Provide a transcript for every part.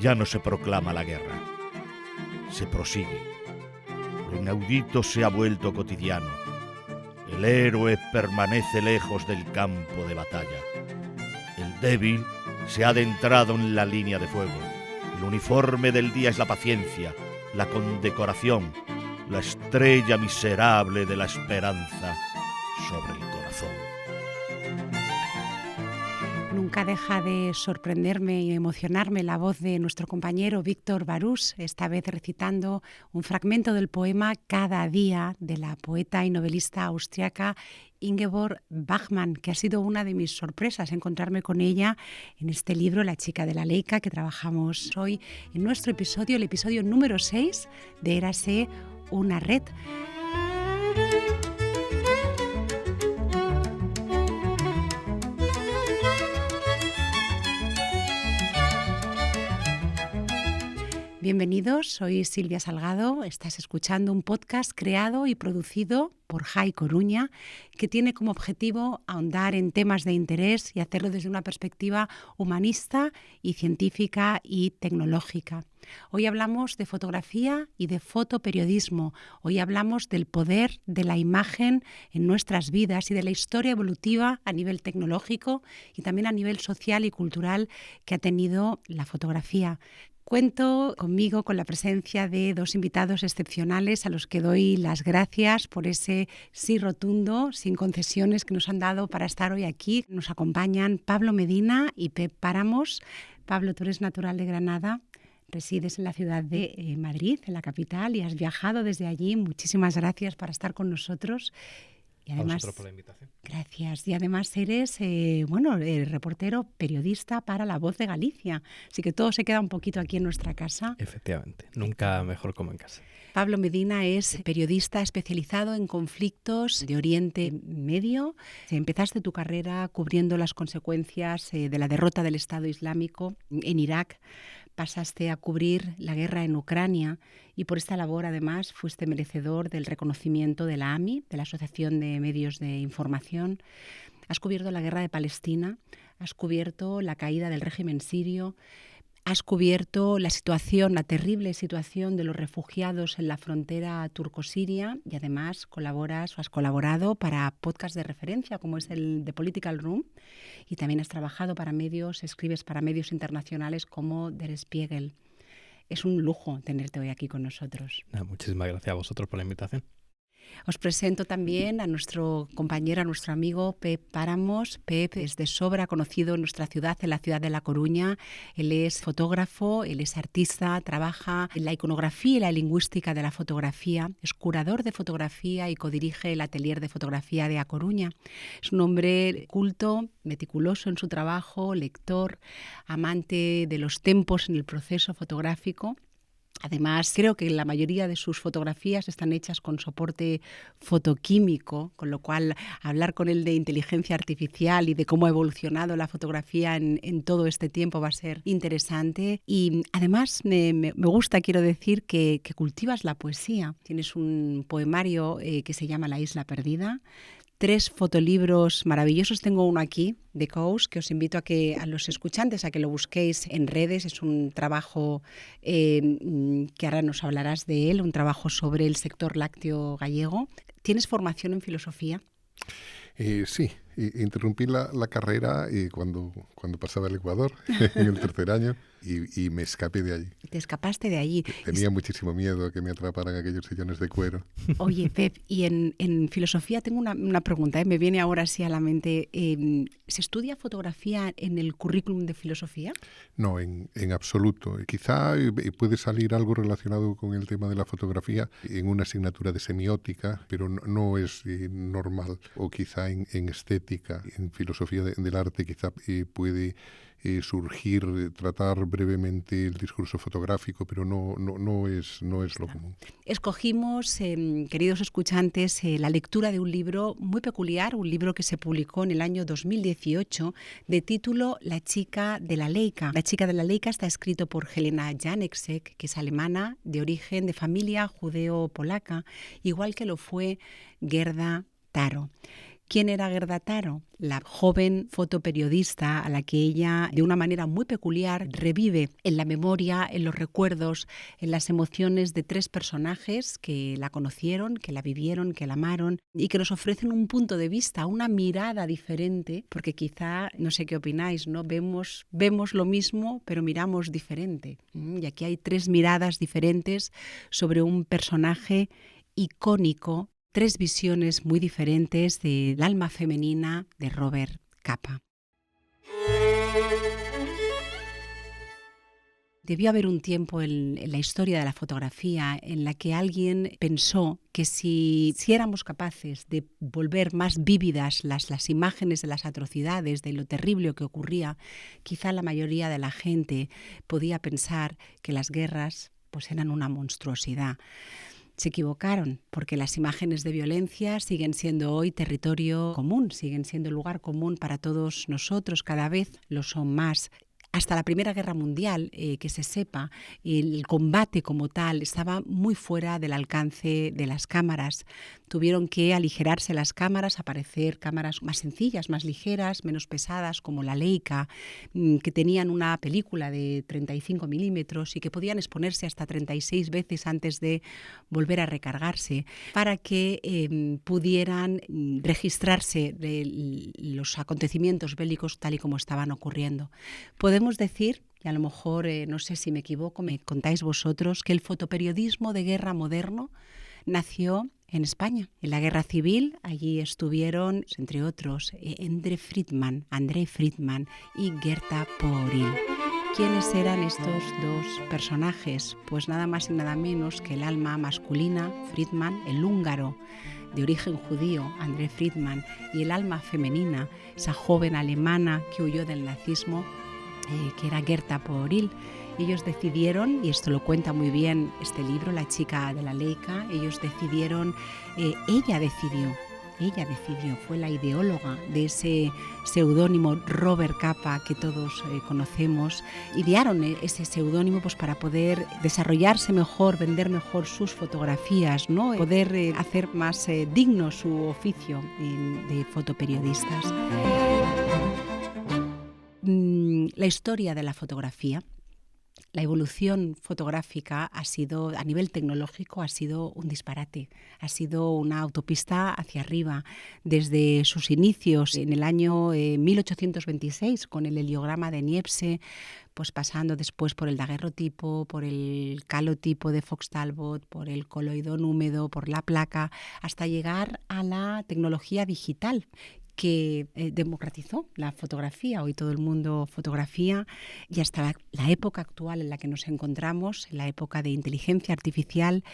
Ya no se proclama la guerra, se prosigue. Lo inaudito se ha vuelto cotidiano. El héroe permanece lejos del campo de batalla. El débil se ha adentrado en la línea de fuego. El uniforme del día es la paciencia, la condecoración, la estrella miserable de la esperanza sobre el corazón. Nunca deja de sorprenderme y emocionarme la voz de nuestro compañero Víctor Barús, esta vez recitando un fragmento del poema Cada día de la poeta y novelista austriaca Ingeborg Bachmann, que ha sido una de mis sorpresas encontrarme con ella en este libro La chica de la Leica, que trabajamos hoy en nuestro episodio, el episodio número 6 de Érase una red. Bienvenidos, soy Silvia Salgado, estás escuchando un podcast creado y producido por Jai Coruña, que tiene como objetivo ahondar en temas de interés y hacerlo desde una perspectiva humanista y científica y tecnológica. Hoy hablamos de fotografía y de fotoperiodismo. Hoy hablamos del poder de la imagen en nuestras vidas y de la historia evolutiva a nivel tecnológico y también a nivel social y cultural que ha tenido la fotografía. Cuento conmigo con la presencia de dos invitados excepcionales a los que doy las gracias por ese sí rotundo, sin concesiones que nos han dado para estar hoy aquí. Nos acompañan Pablo Medina y Pep Páramos. Pablo, tú eres natural de Granada, resides en la ciudad de Madrid, en la capital, y has viajado desde allí. Muchísimas gracias por estar con nosotros. Y además, a vosotros por la invitación. Gracias. Y además eres, reportero, periodista para La Voz de Galicia. Así que todo se queda un poquito aquí en nuestra casa. Efectivamente. Nunca mejor como en casa. Pablo Medina es periodista especializado en conflictos de Oriente Medio. Empezaste tu carrera cubriendo las consecuencias de la derrota del Estado Islámico en Irak. Pasaste a cubrir la guerra en Ucrania y por esta labor además fuiste merecedor del reconocimiento de la AMI, de la Asociación de Medios de Información. Has cubierto la guerra de Palestina, has cubierto la caída del régimen sirio, has cubierto la terrible situación de los refugiados en la frontera turco-siria y además has colaborado para podcasts de referencia como es el The Political Room y también has trabajado escribes para medios internacionales como Der Spiegel. Es un lujo tenerte hoy aquí con nosotros. Muchísimas gracias a vosotros por la invitación. Os presento también a nuestro compañero, a nuestro amigo Pep Páramos. Pep es de sobra conocido en nuestra ciudad, en la ciudad de La Coruña. Él es fotógrafo, él es artista, trabaja en la iconografía y la lingüística de la fotografía, es curador de fotografía y codirige el atelier de fotografía de A Coruña. Es un hombre culto, meticuloso en su trabajo, lector, amante de los tempos en el proceso fotográfico. Además, creo que la mayoría de sus fotografías están hechas con soporte fotoquímico, con lo cual hablar con él de inteligencia artificial y de cómo ha evolucionado la fotografía en todo este tiempo va a ser interesante. Y además me gusta, quiero decir, que cultivas la poesía. Tienes un poemario que se llama La Isla Perdida. 3 fotolibros maravillosos. Tengo uno aquí, The Coast, que os invito a los escuchantes a que lo busquéis en redes. Es un trabajo que ahora nos hablarás de él, un trabajo sobre el sector lácteo gallego. ¿Tienes formación en filosofía? Sí, interrumpí la carrera cuando pasaba el Ecuador, en el tercer año, y me escapé de allí. Te escapaste de allí. Tenía muchísimo miedo a que me atraparan aquellos sillones de cuero. Oye, Pep, y en filosofía tengo una pregunta, me viene ahora sí a la mente. ¿Se estudia fotografía en el currículum de filosofía? No, en absoluto. Quizá puede salir algo relacionado con el tema de la fotografía en una asignatura de semiótica, pero no es normal. O quizá en estética, en filosofía del arte, quizá puede surgir, tratar brevemente el discurso fotográfico, pero no es lo común. Escogimos, queridos escuchantes, la lectura de un libro muy peculiar, un libro que se publicó en el año 2018 de título La chica de la Leica. La chica de la Leica está escrito por Helena Janeksek, que es alemana, de origen de familia judeo-polaca, igual que lo fue Gerda Taro. ¿Quién era Gerda Taro? La joven fotoperiodista a la que ella, de una manera muy peculiar, revive en la memoria, en los recuerdos, en las emociones de 3 personajes que la conocieron, que la vivieron, que la amaron y que nos ofrecen un punto de vista, una mirada diferente, porque quizá, no sé qué opináis, ¿no? Vemos lo mismo, pero miramos diferente. Y aquí hay 3 miradas diferentes sobre un personaje icónico, 3 visiones muy diferentes del alma femenina de Robert Capa. Debió haber un tiempo en la historia de la fotografía en la que alguien pensó que si éramos capaces de volver más vívidas las imágenes de las atrocidades, de lo terrible que ocurría, quizá la mayoría de la gente podía pensar que las guerras pues eran una monstruosidad. Se equivocaron, porque las imágenes de violencia siguen siendo hoy territorio común, siguen siendo lugar común para todos nosotros, cada vez lo son más. Hasta la Primera Guerra Mundial, que se sepa, el combate como tal estaba muy fuera del alcance de las cámaras. Tuvieron que aligerarse las cámaras, aparecer cámaras más sencillas, más ligeras, menos pesadas, como la Leica, que tenían una película de 35 milímetros y que podían exponerse hasta 36 veces antes de volver a recargarse, para que pudieran registrarse los acontecimientos bélicos tal y como estaban ocurriendo. Podemos decir, y a lo mejor no sé si me equivoco, me contáis vosotros, que el fotoperiodismo de guerra moderno nació en España. En la Guerra Civil, allí estuvieron, entre otros, André Friedman y Gerda Pooril. ¿Quiénes eran estos 2 personajes? Pues nada más y nada menos que el alma masculina, Friedman, el húngaro de origen judío, André Friedman, y el alma femenina, esa joven alemana que huyó del nazismo, que era Gerda Pooril. Ellos decidieron, y esto lo cuenta muy bien este libro, La chica de la Leica, ella decidió, fue la ideóloga de ese seudónimo Robert Capa que todos conocemos. Idearon ese seudónimo pues, para poder desarrollarse mejor, vender mejor sus fotografías, ¿no? Poder hacer más digno su oficio de fotoperiodistas. La historia de la fotografía, la evolución fotográfica ha sido, a nivel tecnológico, ha sido un disparate, ha sido una autopista hacia arriba. Desde sus inicios en el año 1826 con el heliograma de Niepce, pues pasando después por el daguerrotipo, por el calotipo de Fox Talbot, por el coloidón húmedo, por la placa, hasta llegar a la tecnología digital que democratizó la fotografía. Hoy todo el mundo fotografía, y hasta la época actual en la que nos encontramos, en la época de inteligencia artificial,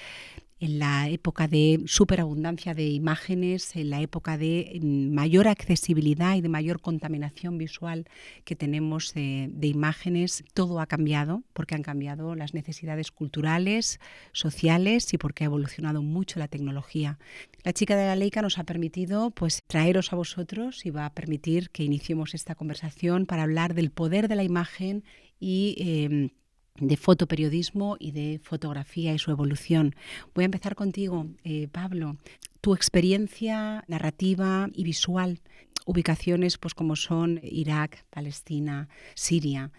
en la época de superabundancia de imágenes, en la época de mayor accesibilidad y de mayor contaminación visual que tenemos de imágenes, todo ha cambiado, porque han cambiado las necesidades culturales, sociales y porque ha evolucionado mucho la tecnología. La chica de la Leica nos ha permitido pues, traeros a vosotros y va a permitir que iniciemos esta conversación para hablar del poder de la imagen y de fotoperiodismo y de fotografía y su evolución. Voy a empezar contigo, Pablo. Tu experiencia narrativa y visual, ubicaciones pues como son Irak, Palestina, Siria,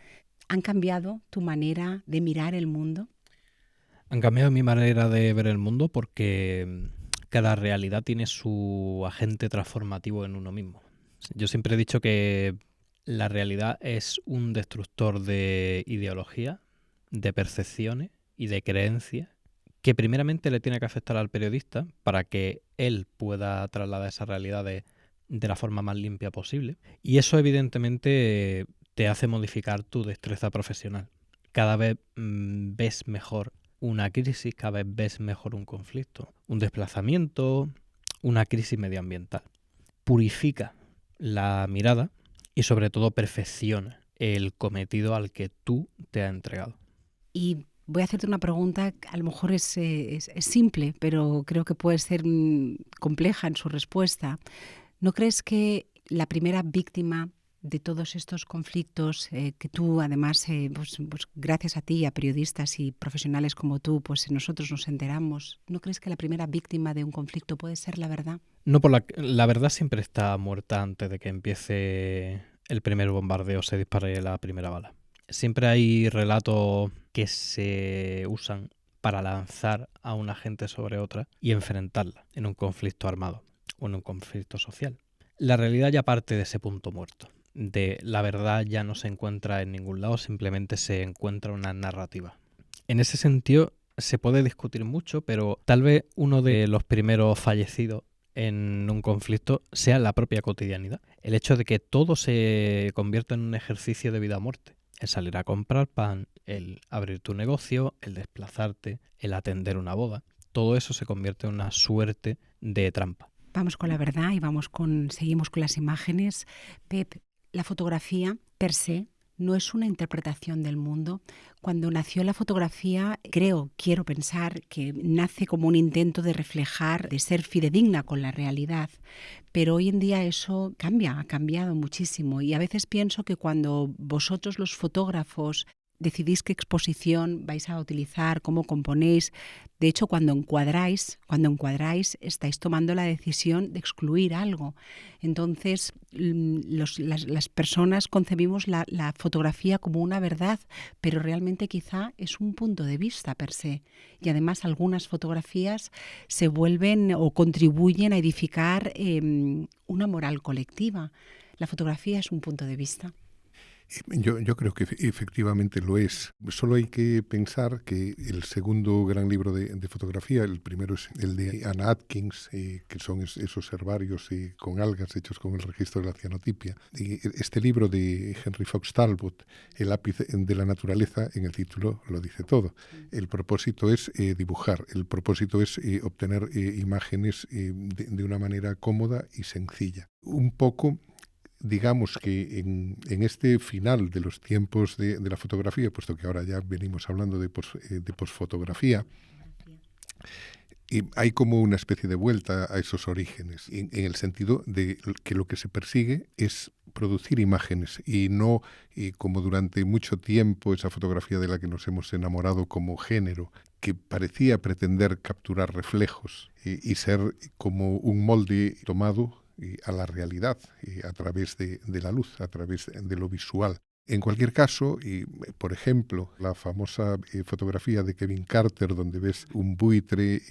¿han cambiado tu manera de mirar el mundo? Han cambiado mi manera de ver el mundo porque cada realidad tiene su agente transformativo en uno mismo. Yo siempre he dicho que la realidad es un destructor de ideología, de percepciones y de creencias que primeramente le tiene que afectar al periodista para que él pueda trasladar esa realidad de la forma más limpia posible. Y eso evidentemente te hace modificar tu destreza profesional. Cada vez ves mejor una crisis, cada vez ves mejor un conflicto, un desplazamiento, una crisis medioambiental. Purifica la mirada y sobre todo perfecciona el cometido al que tú te has entregado. Y voy a hacerte una pregunta que a lo mejor es simple, pero creo que puede ser compleja en su respuesta. ¿No crees que la primera víctima de todos estos conflictos que tú, además, pues gracias a ti y a periodistas y profesionales como tú, pues nosotros nos enteramos, ¿no crees que la primera víctima de un conflicto puede ser la verdad? No, la verdad siempre está muerta antes de que empiece el primer bombardeo, se dispare la primera bala. Siempre hay relatos que se usan para lanzar a una gente sobre otra y enfrentarla en un conflicto armado o en un conflicto social. La realidad ya parte de ese punto muerto. De la verdad ya no se encuentra en ningún lado, simplemente se encuentra una narrativa. En ese sentido se puede discutir mucho, pero tal vez uno de los primeros fallecidos en un conflicto sea la propia cotidianidad. El hecho de que todo se convierta en un ejercicio de vida o muerte. El salir a comprar pan, el abrir tu negocio, el desplazarte, el atender una boda. Todo eso se convierte en una suerte de trampa. Vamos con la verdad y seguimos con las imágenes. Pep, la fotografía per se no es una interpretación del mundo. Cuando nació la fotografía, quiero pensar que nace como un intento de reflejar, de ser fidedigna con la realidad. Pero hoy en día eso ha cambiado muchísimo. Y a veces pienso que cuando vosotros, los fotógrafos, decidís qué exposición vais a utilizar, cómo componéis. De hecho, cuando encuadráis, estáis tomando la decisión de excluir algo. Entonces, las personas concebimos la fotografía como una verdad, pero realmente quizá es un punto de vista per se. Y además algunas fotografías se vuelven o contribuyen a edificar una moral colectiva. La fotografía es un punto de vista. Yo creo que efectivamente lo es. Solo hay que pensar que el segundo gran libro de fotografía, el primero es el de Anna Atkins, que son esos herbarios con algas hechos con el registro de la cianotipia. Y este libro de Henry Fox Talbot, El lápiz de la naturaleza, en el título lo dice todo. El propósito es dibujar, el propósito es obtener imágenes de una manera cómoda y sencilla. Un poco... Digamos que en este final de los tiempos de la fotografía, puesto que ahora ya venimos hablando de posfotografía, hay como una especie de vuelta a esos orígenes, en el sentido de que lo que se persigue es producir imágenes y no como durante mucho tiempo esa fotografía de la que nos hemos enamorado como género, que parecía pretender capturar reflejos y ser como un molde tomado a la realidad a través de la luz, a través de lo visual. En cualquier caso, por ejemplo, la famosa fotografía de Kevin Carter, donde ves un buitre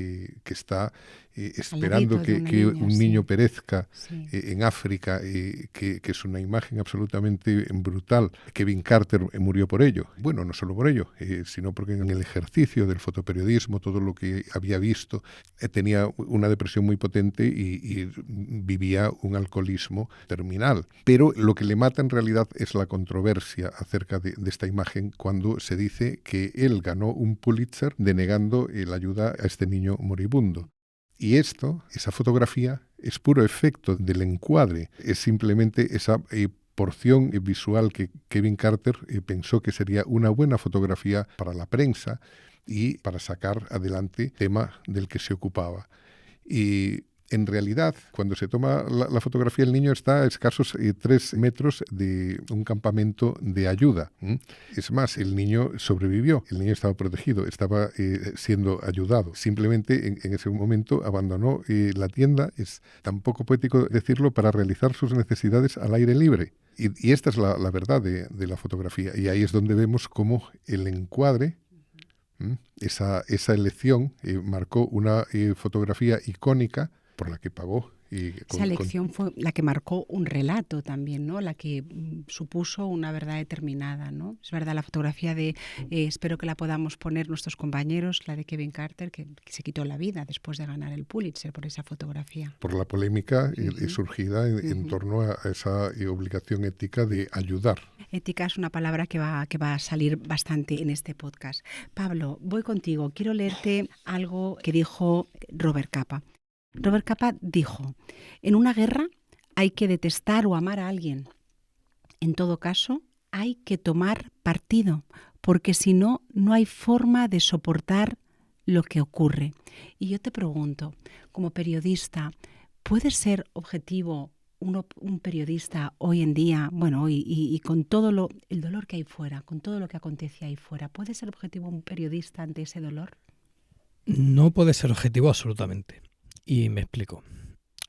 que está esperando que un niño perezca en África, que es una imagen absolutamente brutal. Kevin Carter murió por ello. Bueno, no solo por ello, sino porque en el ejercicio del fotoperiodismo, todo lo que había visto, tenía una depresión muy potente y vivía un alcoholismo terminal. Pero lo que le mata en realidad es la controversia acerca de esta imagen cuando se dice que él ganó un Pulitzer denegando la ayuda a este niño moribundo. Y esa fotografía, es puro efecto del encuadre, es simplemente esa porción visual que Kevin Carter pensó que sería una buena fotografía para la prensa y para sacar adelante el tema del que se ocupaba. Y en realidad, cuando se toma la fotografía, el niño está a escasos 3 metros de un campamento de ayuda. Es más, el niño sobrevivió, el niño estaba protegido, estaba siendo ayudado. Simplemente en ese momento abandonó la tienda, es tan poco poético decirlo, para realizar sus necesidades al aire libre. Y esta es la verdad de la fotografía. Y ahí es donde vemos cómo el encuadre, esa elección, marcó una fotografía icónica por la que pagó. Esa elección fue la que marcó un relato también, ¿no? La que supuso una verdad determinada, ¿no? Es verdad, la fotografía espero que la podamos poner nuestros compañeros, la de Kevin Carter, que se quitó la vida después de ganar el Pulitzer por esa fotografía. Por la polémica surgida en torno a esa obligación ética de ayudar. Ética es una palabra que va a salir bastante en este podcast. Pablo, voy contigo. Quiero leerte algo que dijo Robert Capa. Robert Capa dijo: en una guerra hay que detestar o amar a alguien. En todo caso, hay que tomar partido, porque si no, no hay forma de soportar lo que ocurre. Y yo te pregunto, como periodista, ¿puedes ser objetivo un periodista hoy en día, bueno, hoy y con todo el dolor que hay fuera, con todo lo que acontece ahí fuera, ¿puede ser objetivo un periodista ante ese dolor? No puede ser objetivo absolutamente. Y me explico.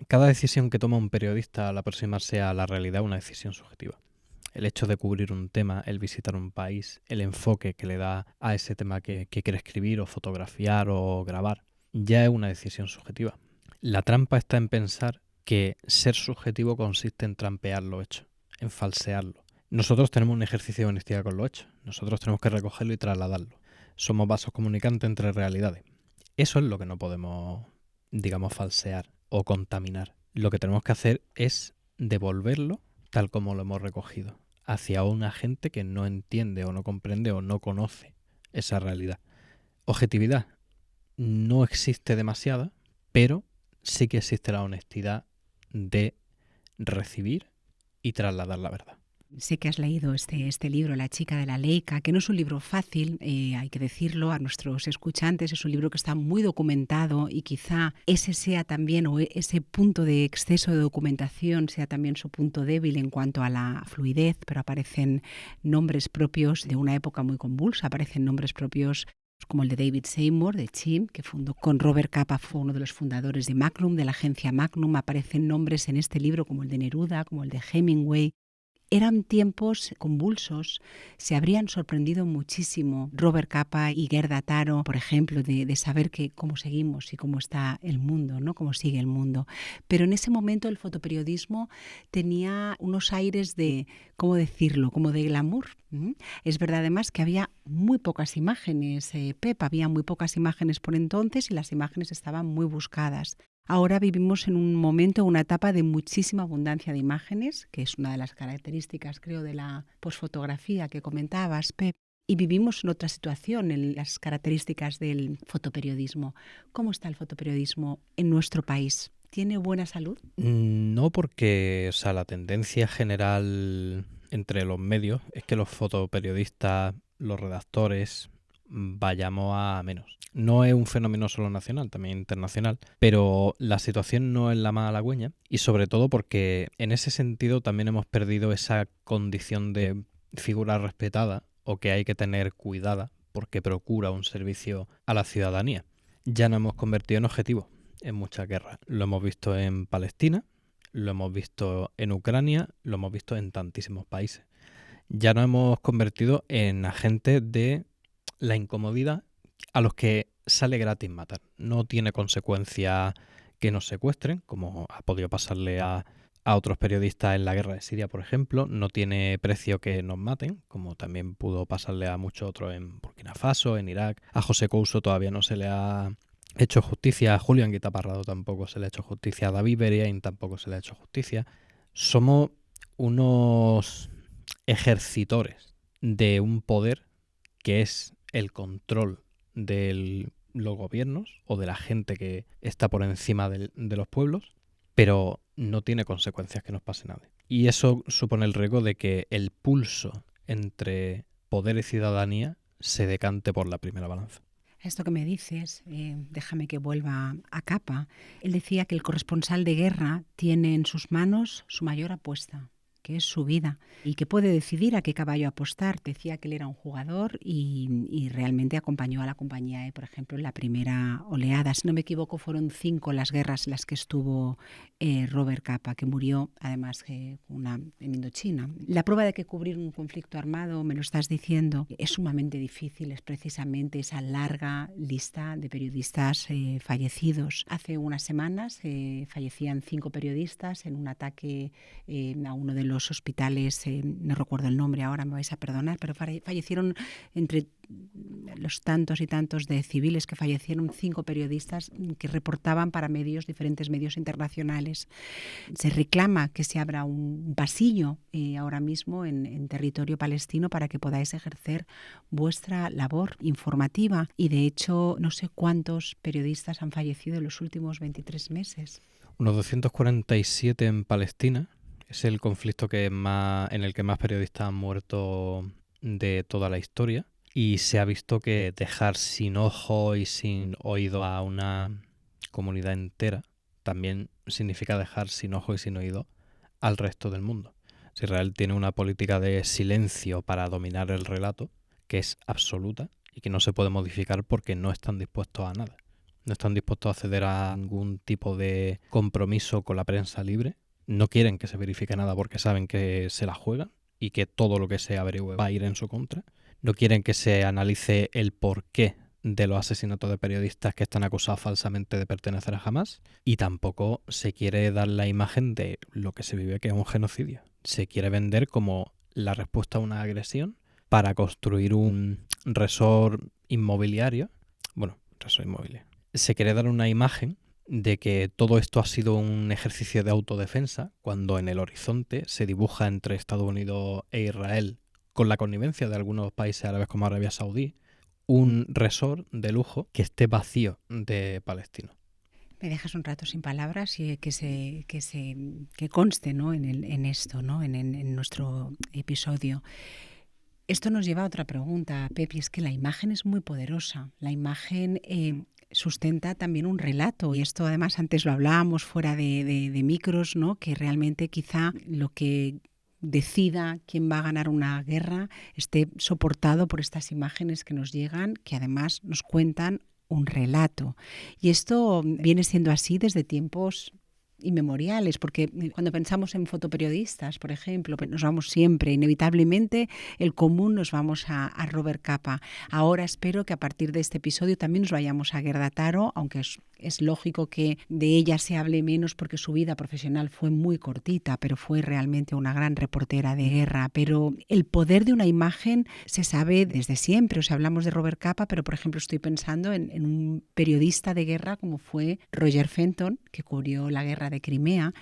Cada decisión que toma un periodista al aproximarse a la realidad es una decisión subjetiva. El hecho de cubrir un tema, el visitar un país, el enfoque que le da a ese tema que quiere escribir o fotografiar o grabar, ya es una decisión subjetiva. La trampa está en pensar que ser subjetivo consiste en trampear lo hecho, en falsearlo. Nosotros tenemos un ejercicio de honestidad con lo hecho. Nosotros tenemos que recogerlo y trasladarlo. Somos vasos comunicantes entre realidades. Eso es lo que no podemos, digamos, falsear o contaminar. Lo que tenemos que hacer es devolverlo tal como lo hemos recogido, hacia una gente que no entiende o no comprende o no conoce esa realidad. Objetividad no existe demasiada, pero sí que existe la honestidad de recibir y trasladar la verdad. Sé que has leído este libro, La chica de la Leica, que no es un libro fácil, hay que decirlo a nuestros escuchantes, es un libro que está muy documentado y quizá ese sea también, o ese punto de exceso de documentación sea también su punto débil en cuanto a la fluidez, pero aparecen nombres propios de una época muy convulsa, aparecen nombres propios como el de David Seymour, de Chim, que fundó con Robert Capa, fue uno de los fundadores de Magnum, de la agencia Magnum. Aparecen nombres en este libro como el de Neruda, como el de Hemingway. Eran tiempos convulsos, se habrían sorprendido muchísimo Robert Capa y Gerda Taro, por ejemplo, de saber cómo seguimos y cómo está el mundo, ¿no? Cómo sigue el mundo. Pero en ese momento el fotoperiodismo tenía unos aires de, ¿cómo decirlo?, como de glamour. Es verdad además que había muy pocas imágenes, Pep, había muy pocas imágenes por entonces y las imágenes estaban muy buscadas. Ahora vivimos en un momento, una etapa de muchísima abundancia de imágenes, que es una de las características, creo, de la posfotografía que comentabas, Pep. Y vivimos en otra situación, en las características del fotoperiodismo. ¿Cómo está el fotoperiodismo en nuestro país? ¿Tiene buena salud? No, porque la tendencia general entre los medios es que los fotoperiodistas, los redactores, vayamos a menos. No es un fenómeno solo nacional, también internacional, pero la situación no es la más halagüeña y sobre todo porque en ese sentido también hemos perdido esa condición de figura respetada o que hay que tener cuidada porque procura un servicio a la ciudadanía. Ya nos hemos convertido en objetivo en muchas guerras. Lo hemos visto en Palestina, lo hemos visto en Ucrania, lo hemos visto en tantísimos países. Ya nos hemos convertido en agentes de la incomodidad a los que sale gratis matar. No tiene consecuencia que nos secuestren, como ha podido pasarle a otros periodistas en la guerra de Siria, por ejemplo. No tiene precio que nos maten, como también pudo pasarle a muchos otros en Burkina Faso, en Irak. A José Couso todavía no se le ha hecho justicia, a Julián Guitaparrado tampoco se le ha hecho justicia, a David Beriain tampoco se le ha hecho justicia. Somos unos ejercitores de un poder que es el control de los gobiernos o de la gente que está por encima de los pueblos, pero no tiene consecuencias que nos pase nada. Y eso supone el riesgo de que el pulso entre poder y ciudadanía se decante por la primera balanza. Esto que me dices, déjame que vuelva a Capa. Él decía que el corresponsal de guerra tiene en sus manos su mayor apuesta, que es su vida, y que puede decidir a qué caballo apostar. Decía que él era un jugador y realmente acompañó a la compañía, por ejemplo, en la primera oleada. Si no me equivoco, fueron 5 las guerras en las que estuvo Robert Capa, que murió además en Indochina. La prueba de que cubrir un conflicto armado, me lo estás diciendo, es sumamente difícil, es precisamente esa larga lista de periodistas fallecidos. Hace unas semanas fallecían 5 periodistas en un ataque a uno de los hospitales, no recuerdo el nombre ahora, me vais a perdonar, pero fallecieron entre los tantos y tantos de civiles que fallecieron 5 periodistas que reportaban para diferentes medios internacionales. Se reclama que se abra un pasillo ahora mismo en territorio palestino para que podáis ejercer vuestra labor informativa y de hecho no sé cuántos periodistas han fallecido en los últimos 23 meses. Unos 247 en Palestina. Es el conflicto en el que más periodistas han muerto de toda la historia. Y se ha visto que dejar sin ojo y sin oído a una comunidad entera también significa dejar sin ojo y sin oído al resto del mundo. Israel tiene una política de silencio para dominar el relato que es absoluta y que no se puede modificar porque no están dispuestos a nada. No están dispuestos a ceder a ningún tipo de compromiso con la prensa libre. No quieren que se verifique nada porque saben que se la juegan y que todo lo que se averigüe va a ir en su contra. No quieren que se analice el porqué de los asesinatos de periodistas que están acusados falsamente de pertenecer a Hamas, y tampoco se quiere dar la imagen de lo que se vive, que es un genocidio. Se quiere vender como la respuesta a una agresión para construir un resort inmobiliario. Bueno, resort inmobiliario. Se quiere dar una imagen de que todo esto ha sido un ejercicio de autodefensa, cuando en el horizonte se dibuja entre Estados Unidos e Israel, con la connivencia de algunos países árabes como Arabia Saudí, un resort de lujo que esté vacío de palestinos. Me dejas un rato sin palabras y que conste, ¿no? en esto, ¿no? en nuestro episodio. Esto nos lleva a otra pregunta, Pepi, es que la imagen es muy poderosa. La imagen sustenta también un relato, y esto además antes lo hablábamos fuera de micros, ¿no? Que realmente quizá lo que decida quién va a ganar una guerra esté soportado por estas imágenes que nos llegan, que además nos cuentan un relato. Y esto viene siendo así desde tiempos inmemoriales, porque cuando pensamos en fotoperiodistas, por ejemplo, nos vamos siempre, inevitablemente, el común nos vamos a Robert Capa. Ahora espero que a partir de este episodio también nos vayamos a Gerda Taro, aunque es lógico que de ella se hable menos porque su vida profesional fue muy cortita, pero fue realmente una gran reportera de guerra. Pero el poder de una imagen se sabe desde siempre. O sea, hablamos de Robert Capa, pero por ejemplo estoy pensando en un periodista de guerra como fue Roger Fenton, que cubrió la guerra de Crimea.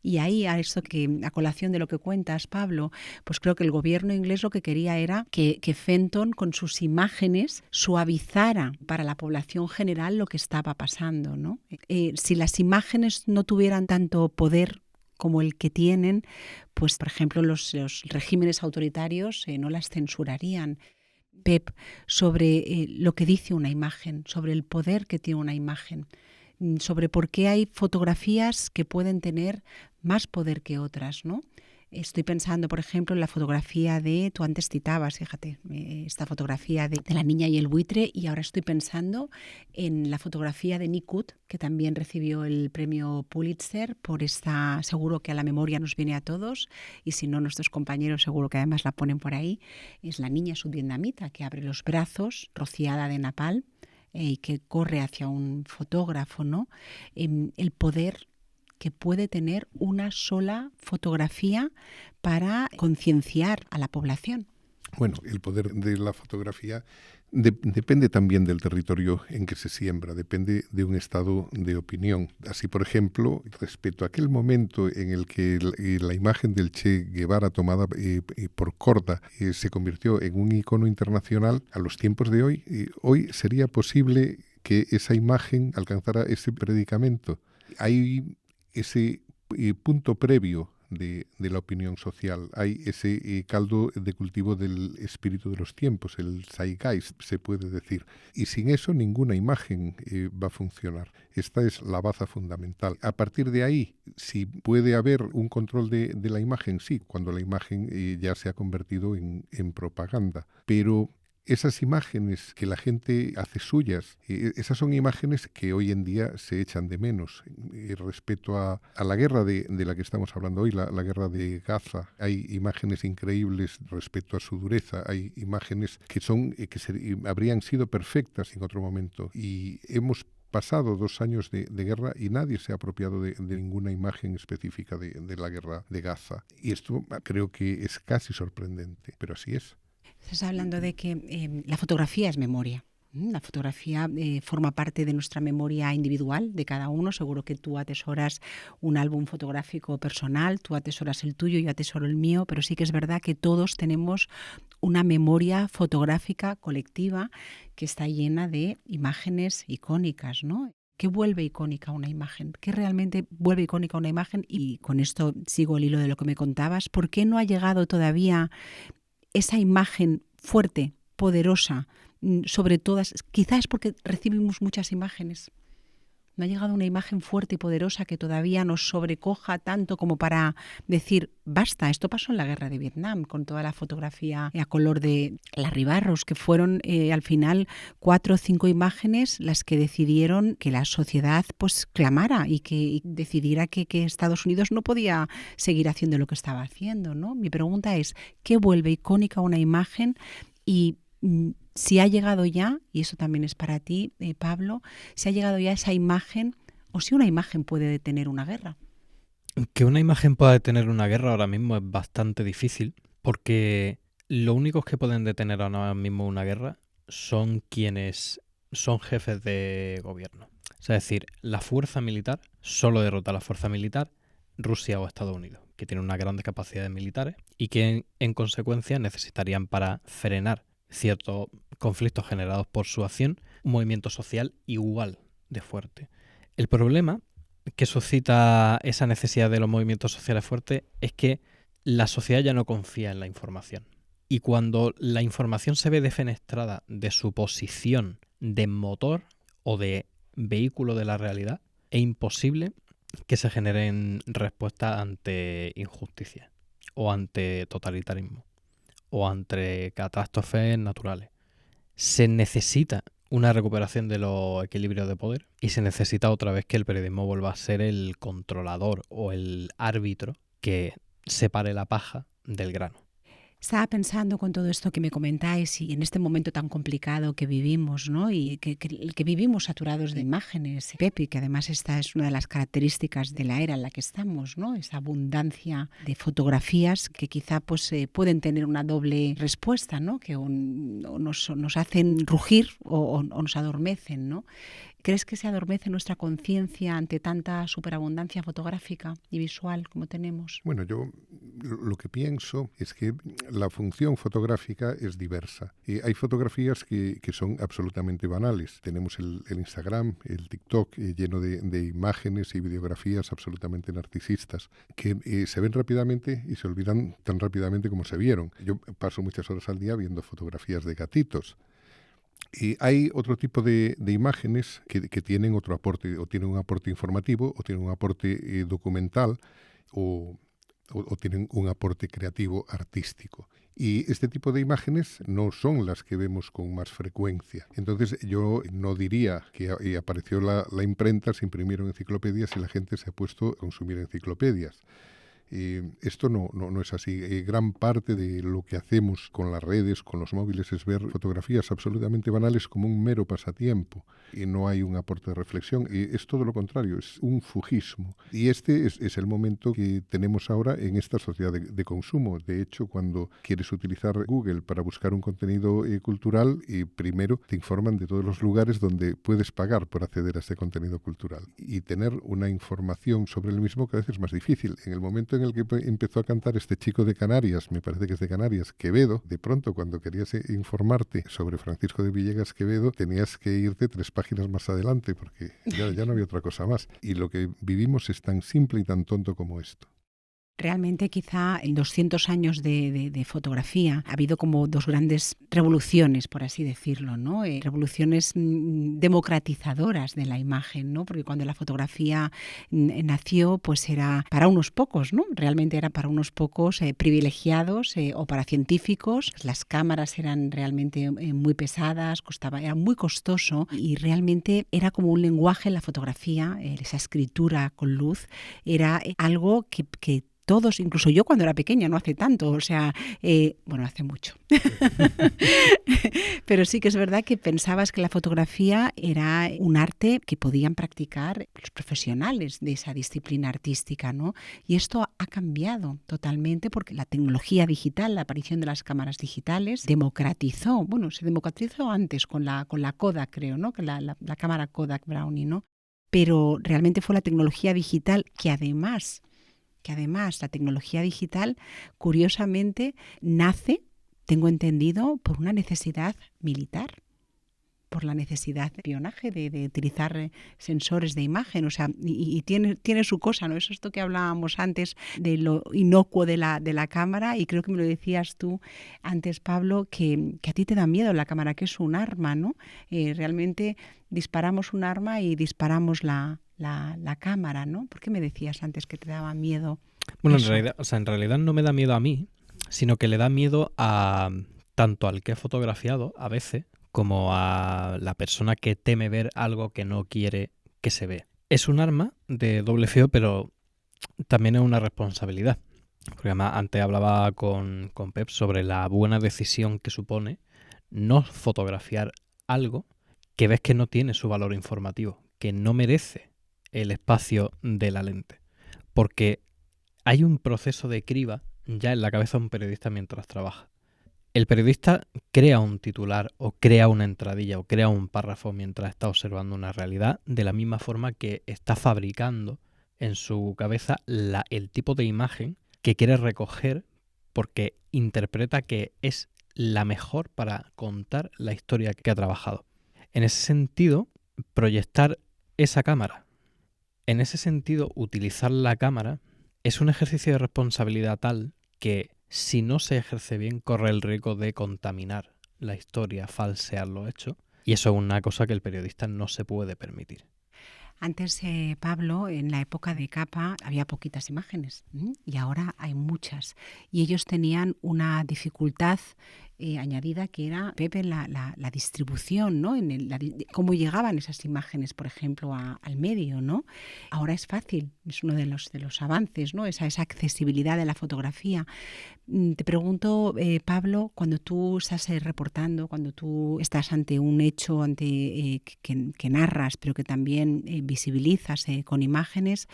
Y ahí, a colación de lo que cuentas, Pablo, pues creo que el gobierno inglés lo que quería era que Fenton con sus imágenes suavizara para la población general lo que estaba pasando, ¿no? Si las imágenes no tuvieran tanto poder como el que tienen, pues por ejemplo los regímenes autoritarios no las censurarían. Pep, sobre lo que dice una imagen, sobre el poder que tiene una imagen, sobre por qué hay fotografías que pueden tener más poder que otras, ¿no? Estoy pensando, por ejemplo, en la fotografía tú antes citabas, fíjate, esta fotografía de la niña y el buitre, y ahora estoy pensando en la fotografía de Nick Wood, que también recibió el premio Pulitzer por esta, seguro que a la memoria nos viene a todos, y si no, nuestros compañeros seguro que además la ponen por ahí. Es la niña subvietnamita que abre los brazos, rociada de napalm, y que corre hacia un fotógrafo, ¿no? El poder que puede tener una sola fotografía para concienciar a la población. Bueno, el poder de la fotografía depende también del territorio en que se siembra, depende de un estado de opinión. Así, por ejemplo, respecto a aquel momento en el que la imagen del Che Guevara tomada por Korda se convirtió en un icono internacional, a los tiempos de hoy sería posible que esa imagen alcanzara ese predicamento. Hay ese punto previo de la opinión social, hay ese caldo de cultivo del espíritu de los tiempos, el zeitgeist, se puede decir. Y sin eso ninguna imagen va a funcionar. Esta es la baza fundamental. A partir de ahí, si puede haber un control de la imagen, sí, cuando la imagen ya se ha convertido en propaganda. Pero esas imágenes que la gente hace suyas, esas son imágenes que hoy en día se echan de menos. Respecto a la guerra de la que estamos hablando hoy, la guerra de Gaza, hay imágenes increíbles respecto a su dureza, hay imágenes que habrían sido perfectas en otro momento. Y hemos pasado 2 años de guerra y nadie se ha apropiado de ninguna imagen específica de la guerra de Gaza. Y esto creo que es casi sorprendente, pero así es. Estás hablando de que la fotografía es memoria. La fotografía forma parte de nuestra memoria individual, de cada uno. Seguro que tú atesoras un álbum fotográfico personal, tú atesoras el tuyo, yo atesoro el mío, pero sí que es verdad que todos tenemos una memoria fotográfica colectiva que está llena de imágenes icónicas, ¿no? ¿Qué vuelve icónica una imagen? ¿Qué realmente vuelve icónica una imagen? Y con esto sigo el hilo de lo que me contabas. ¿Por qué no ha llegado todavía esa imagen fuerte, poderosa, sobre todas? Quizás es porque recibimos muchas imágenes. No ha llegado una imagen fuerte y poderosa que todavía nos sobrecoja tanto como para decir, basta. Esto pasó en la guerra de Vietnam, con toda la fotografía a color de Larry Barros, que fueron al final 4 o 5 imágenes las que decidieron que la sociedad pues clamara y que decidiera que Estados Unidos no podía seguir haciendo lo que estaba haciendo, ¿no? Mi pregunta es, ¿qué vuelve icónica una imagen? Y si ha llegado ya, y eso también es para ti, Pablo, si ha llegado ya esa imagen, o si una imagen puede detener una guerra. Que una imagen pueda detener una guerra ahora mismo es bastante difícil, porque los únicos que pueden detener ahora mismo una guerra son quienes son jefes de gobierno. O sea, es decir, la fuerza militar solo derrota a la fuerza militar Rusia o Estados Unidos, que tienen unas grandes capacidades militares y que en consecuencia necesitarían para frenar ciertos conflictos generados por su acción un movimiento social igual de fuerte. El problema que suscita esa necesidad de los movimientos sociales fuertes es que la sociedad ya no confía en la información. Y cuando la información se ve defenestrada de su posición de motor o de vehículo de la realidad, es imposible que se generen respuestas ante injusticia o ante totalitarismo o ante catástrofes naturales. Se necesita una recuperación de los equilibrios de poder y se necesita otra vez que el periodismo vuelva a ser el controlador o el árbitro que separe la paja del grano. Estaba pensando con todo esto que me comentáis y en este momento tan complicado que vivimos, ¿no? Y que vivimos saturados de imágenes, Pepe, que además esta es una de las características de la era en la que estamos, ¿no? Esa abundancia de fotografías que quizá pues pueden tener una doble respuesta, ¿no? Que o nos hacen rugir o nos adormecen, ¿no? ¿Crees que se adormece nuestra conciencia ante tanta superabundancia fotográfica y visual como tenemos? Bueno, yo lo que pienso es que la función fotográfica es diversa. Hay fotografías que son absolutamente banales. Tenemos el Instagram, el TikTok, lleno de imágenes y videografías absolutamente narcisistas, que se ven rápidamente y se olvidan tan rápidamente como se vieron. Yo paso muchas horas al día viendo fotografías de gatitos. Y hay otro tipo de imágenes que tienen otro aporte, o tienen un aporte informativo, o tienen un aporte documental, o tienen un aporte creativo artístico. Y este tipo de imágenes no son las que vemos con más frecuencia. Entonces yo no diría que apareció la imprenta, se imprimieron enciclopedias y la gente se ha puesto a consumir enciclopedias. Esto no es así. Gran parte de lo que hacemos con las redes, con los móviles, es ver fotografías absolutamente banales como un mero pasatiempo y no hay un aporte de reflexión. Es todo lo contrario, es un fujismo. Y este es el momento que tenemos ahora en esta sociedad de consumo. De hecho, cuando quieres utilizar Google para buscar un contenido cultural, primero te informan de todos los lugares donde puedes pagar por acceder a ese contenido cultural. Y tener una información sobre el mismo cada vez es más difícil. En el momento en el que empezó a cantar este chico de Canarias, me parece que es de Canarias, Quevedo, de pronto cuando querías informarte sobre Francisco de Villegas Quevedo, tenías que irte 3 páginas más adelante porque ya no había otra cosa más. Y lo que vivimos es tan simple y tan tonto como esto. Realmente quizá en 200 años de fotografía ha habido como 2 grandes revoluciones, por así decirlo, ¿no? Revoluciones democratizadoras de la imagen, ¿no? Porque cuando la fotografía nació, pues era para unos pocos, ¿no? Realmente era para unos pocos privilegiados o para científicos. Las cámaras eran realmente muy pesadas, era muy costoso y realmente era como un lenguaje en la fotografía, esa escritura con luz, era algo que todos, incluso yo cuando era pequeña, no hace tanto, o sea, hace mucho. Pero sí que es verdad que pensabas que la fotografía era un arte que podían practicar los profesionales de esa disciplina artística, ¿no? Y esto ha cambiado totalmente porque la tecnología digital, la aparición de las cámaras digitales, se democratizó antes con la Kodak, creo, ¿no? Que la cámara Kodak Brownie, ¿no? Pero realmente fue la tecnología digital que además la tecnología digital, curiosamente, nace, tengo entendido, por una necesidad militar. por la necesidad de espionaje, de utilizar sensores de imagen, o sea, y tiene su cosa, ¿no? Eso es esto que hablábamos antes de lo inocuo de la cámara, y creo que me lo decías tú antes, Pablo, que a ti te da miedo la cámara, que es un arma, ¿no? Realmente disparamos un arma y disparamos la cámara, ¿no? ¿Por qué me decías antes que te daba miedo? Bueno, eso? en realidad no me da miedo a mí, sino que le da miedo a tanto al que he fotografiado a veces, como a la persona que teme ver algo que no quiere que se vea. Es un arma de doble filo, pero también es una responsabilidad. Porque además antes hablaba con Pep sobre la buena decisión que supone no fotografiar algo que ves que no tiene su valor informativo, que no merece el espacio de la lente. Porque hay un proceso de criba ya en la cabeza de un periodista mientras trabaja. El periodista crea un titular o crea una entradilla o crea un párrafo mientras está observando una realidad, de la misma forma que está fabricando en su cabeza el tipo de imagen que quiere recoger, porque interpreta que es la mejor para contar la historia que ha trabajado. En ese sentido, proyectar esa cámara, en ese sentido, utilizar la cámara es un ejercicio de responsabilidad tal que, si no se ejerce bien, corre el riesgo de contaminar la historia, falsear los hechos, y eso es una cosa que el periodista no se puede permitir. Antes, Pablo, en la época de Capa había poquitas imágenes, y ahora hay muchas. Y ellos tenían una dificultad añadida, que era, Pepe, la distribución, ¿no? Cómo llegaban esas imágenes, por ejemplo, al medio, ¿no? Ahora es fácil, es uno de los avances, ¿no? Esa accesibilidad de la fotografía. Te pregunto, Pablo, cuando tú estás reportando, cuando tú estás ante un hecho que narras, pero que también visibilizas con imágenes,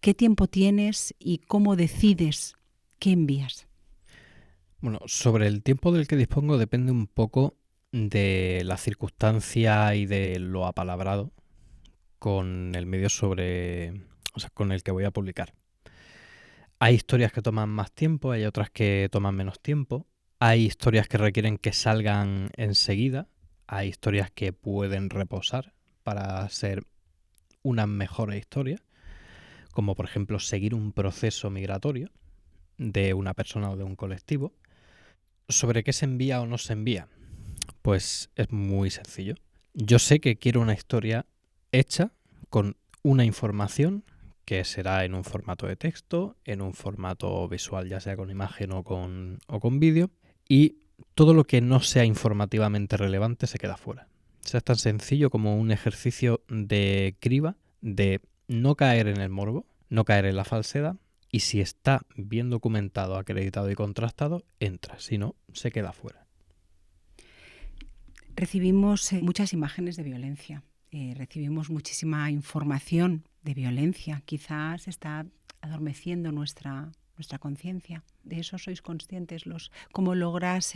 ¿qué tiempo tienes y cómo decides qué envías? Bueno, sobre el tiempo del que dispongo depende un poco de la circunstancia y de lo apalabrado con el medio con el que voy a publicar. Hay historias que toman más tiempo, hay otras que toman menos tiempo. Hay historias que requieren que salgan enseguida. Hay historias que pueden reposar para ser unas mejores historias, como por ejemplo seguir un proceso migratorio de una persona o de un colectivo. ¿Sobre qué se envía o no se envía? Pues es muy sencillo. Yo sé que quiero una historia hecha con una información que será en un formato de texto, en un formato visual, ya sea con imagen o con vídeo, y todo lo que no sea informativamente relevante se queda fuera. O sea, es tan sencillo como un ejercicio de criba, de no caer en el morbo, no caer en la falsedad, y si está bien documentado, acreditado y contrastado, entra. Si no, se queda fuera. Recibimos muchas imágenes de violencia. Recibimos muchísima información de violencia. Quizás está adormeciendo nuestra conciencia. ¿De eso sois conscientes? ¿Cómo logras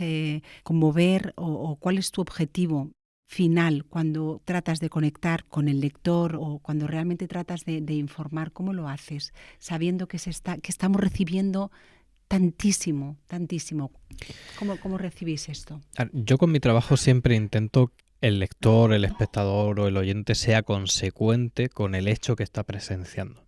conmover o cuál es tu objetivo final cuando tratas de conectar con el lector o cuando realmente tratas de informar? ¿Cómo lo haces? Sabiendo que estamos recibiendo tantísimo. ¿Cómo recibís esto? Yo con mi trabajo siempre intento el lector, el espectador o el oyente sea consecuente con el hecho que está presenciando.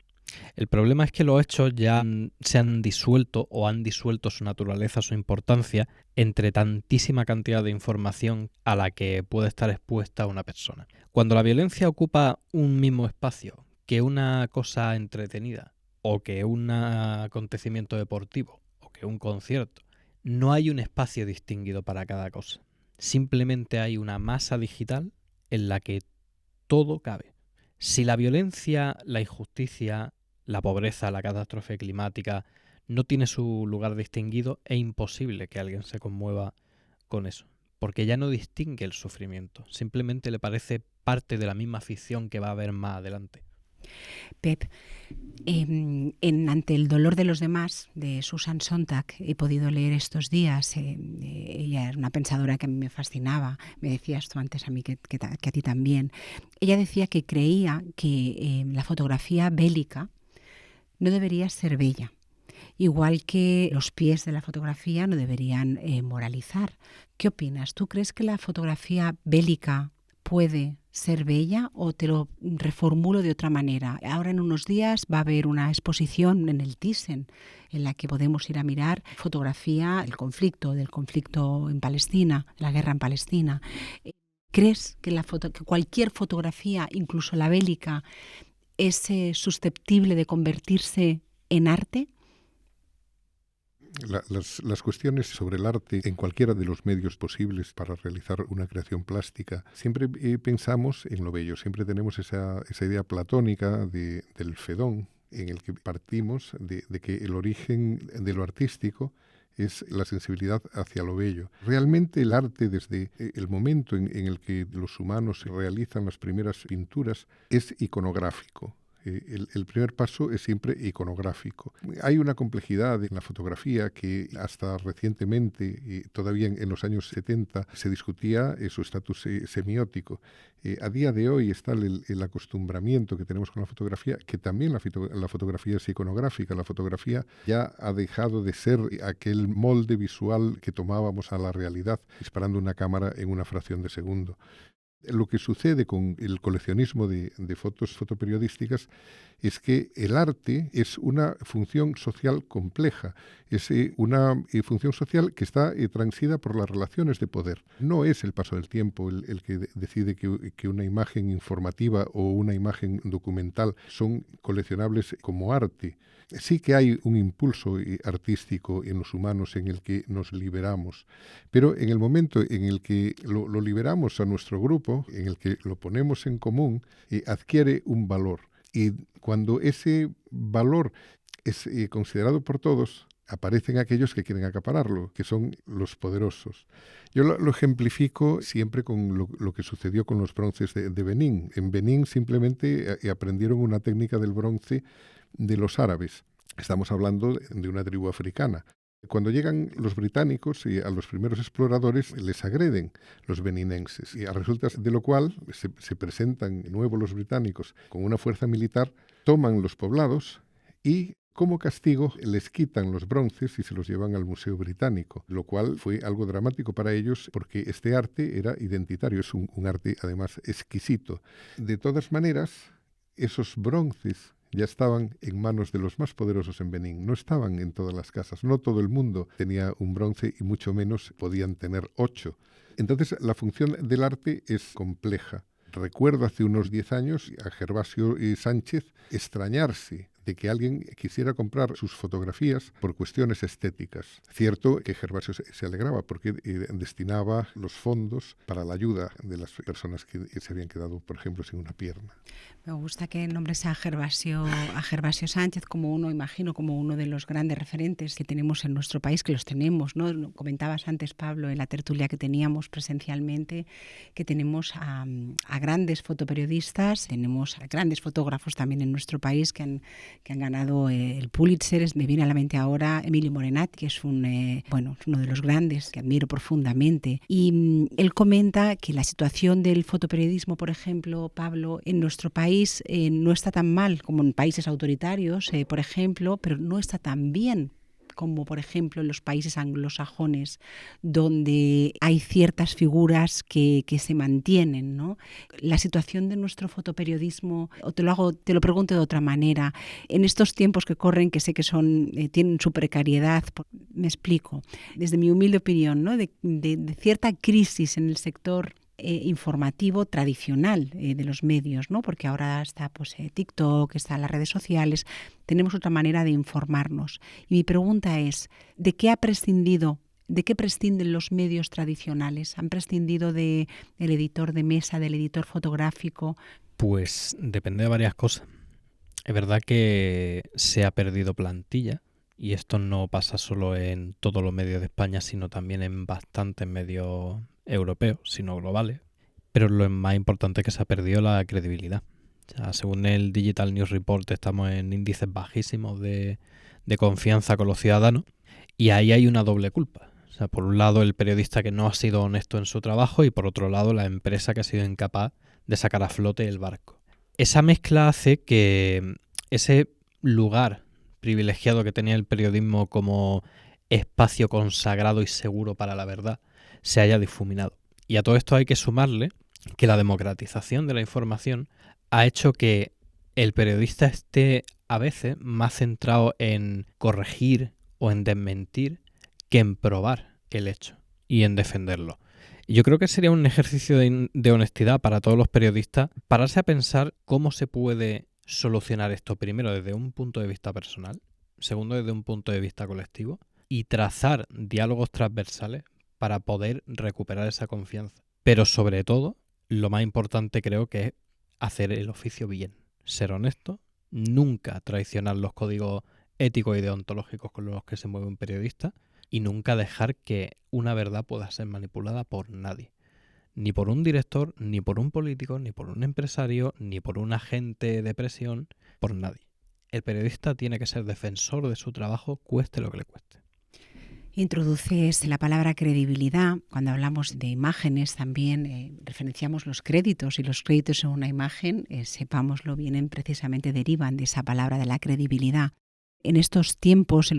El problema es que los hechos ya se han disuelto o han disuelto su naturaleza, su importancia, entre tantísima cantidad de información a la que puede estar expuesta una persona. Cuando la violencia ocupa un mismo espacio que una cosa entretenida, o que un acontecimiento deportivo, o que un concierto, no hay un espacio distinguido para cada cosa. Simplemente hay una masa digital en la que todo cabe. Si la violencia, la injusticia, la pobreza, la catástrofe climática no tiene su lugar distinguido, es imposible que alguien se conmueva con eso, porque ya no distingue el sufrimiento, simplemente le parece parte de la misma ficción que va a haber más adelante. Pep, Ante el dolor de los demás, de Susan Sontag, he podido leer estos días, ella era una pensadora que a mí me fascinaba, me decías tú antes a mí que a ti también. Ella decía que creía que la fotografía bélica no debería ser bella, Igual que los pies de la fotografía no deberían moralizar. ¿Qué opinas? ¿Tú crees que la fotografía bélica puede ser bella, o te lo reformulo de otra manera? Ahora en unos días va a haber una exposición en el Thyssen en la que podemos ir a mirar fotografía del conflicto en Palestina, la guerra en Palestina. ¿Crees que que cualquier fotografía, incluso la bélica, es susceptible de convertirse en arte? Las cuestiones sobre el arte en cualquiera de los medios posibles para realizar una creación plástica, siempre pensamos en lo bello, siempre tenemos esa idea platónica del Fedón, en el que partimos de que el origen de lo artístico es la sensibilidad hacia lo bello. Realmente el arte, desde el momento en el que los humanos realizan las primeras pinturas, es iconográfico. El primer paso es siempre iconográfico. Hay una complejidad en la fotografía que hasta recientemente, todavía en los años 70, se discutía su estatus semiótico. A día de hoy está el acostumbramiento que tenemos con la fotografía, que también la fotografía es iconográfica. La fotografía ya ha dejado de ser aquel molde visual que tomábamos a la realidad disparando una cámara en una fracción de segundo. Lo que sucede con el coleccionismo de fotos fotoperiodísticas es que el arte es una función social compleja, es una función social que está transida por las relaciones de poder. No es el paso del tiempo el que decide que una imagen informativa o una imagen documental son coleccionables como arte. Sí que hay un impulso artístico en los humanos en el que nos liberamos, pero en el momento en el que lo liberamos a nuestro grupo, en el que lo ponemos en común, adquiere un valor. Y cuando ese valor es considerado por todos, aparecen aquellos que quieren acapararlo, que son los poderosos. Yo lo ejemplifico siempre con lo que sucedió con los bronces de Benín. En Benín simplemente aprendieron una técnica del bronce de los árabes. Estamos hablando de una tribu africana. Cuando llegan los británicos y a los primeros exploradores les agreden los beninenses, y a resultas de lo cual se presentan de nuevo los británicos con una fuerza militar, toman los poblados y como castigo les quitan los bronces y se los llevan al Museo Británico, lo cual fue algo dramático para ellos porque este arte era identitario, es un arte además exquisito. De todas maneras, esos bronces ya estaban en manos de los más poderosos en Benín, no estaban en todas las casas, no todo el mundo tenía un bronce y mucho menos podían tener 8. Entonces la función del arte es compleja. Recuerdo hace unos 10 años a Gervasio Sánchez extrañarse de que alguien quisiera comprar sus fotografías por cuestiones estéticas. Cierto que Gervasio se alegraba porque destinaba los fondos para la ayuda de las personas que se habían quedado, por ejemplo, sin una pierna. Me gusta que nombres a Gervasio Sánchez como uno de los grandes referentes que tenemos en nuestro país, que los tenemos, ¿no? Comentabas antes, Pablo, en la tertulia que teníamos presencialmente, que tenemos a grandes fotoperiodistas, tenemos a grandes fotógrafos también en nuestro país que han ganado el Pulitzer. Me viene a la mente ahora Emilio Morenat, que es uno de los grandes que admiro profundamente. Y él comenta que la situación del fotoperiodismo, por ejemplo, Pablo, en nuestro país no está tan mal como en países autoritarios, por ejemplo, pero no está tan bien como por ejemplo en los países anglosajones, donde hay ciertas figuras que se mantienen, ¿no? La situación de nuestro fotoperiodismo, o te lo pregunto de otra manera, en estos tiempos que corren, que sé que tienen su precariedad, me explico, desde mi humilde opinión, ¿no? de cierta crisis en el sector informativo tradicional de los medios, ¿no? Porque ahora está TikTok, están las redes sociales, tenemos otra manera de informarnos. Y mi pregunta es, ¿de qué prescinden los medios tradicionales? ¿Han prescindido del editor de mesa, del editor fotográfico? Pues depende de varias cosas. Es verdad que se ha perdido plantilla, y esto no pasa solo en todos los medios de España, sino también en bastantes medios europeos, sino globales. Pero lo más importante es que se ha perdido la credibilidad. O sea, según el Digital News Report, estamos en índices bajísimos de confianza con los ciudadanos, y ahí hay una doble culpa. O sea, por un lado el periodista que no ha sido honesto en su trabajo, y por otro lado la empresa que ha sido incapaz de sacar a flote el barco. Esa mezcla hace que ese lugar privilegiado que tenía el periodismo como espacio consagrado y seguro para la verdad se haya difuminado. Y a todo esto hay que sumarle que la democratización de la información ha hecho que el periodista esté a veces más centrado en corregir o en desmentir que en probar el hecho y en defenderlo. Y yo creo que sería un ejercicio de honestidad para todos los periodistas pararse a pensar cómo se puede solucionar esto, primero desde un punto de vista personal, segundo desde un punto de vista colectivo, y trazar diálogos transversales para poder recuperar esa confianza. Pero sobre todo, lo más importante creo que es hacer el oficio bien, ser honesto, nunca traicionar los códigos éticos y deontológicos con los que se mueve un periodista y nunca dejar que una verdad pueda ser manipulada por nadie. Ni por un director, ni por un político, ni por un empresario, ni por un agente de presión, por nadie. El periodista tiene que ser defensor de su trabajo, cueste lo que le cueste. Introduces la palabra credibilidad. Cuando hablamos de imágenes también referenciamos los créditos, y los créditos en una imagen, sepámoslo, derivan de esa palabra de la credibilidad. En estos tiempos,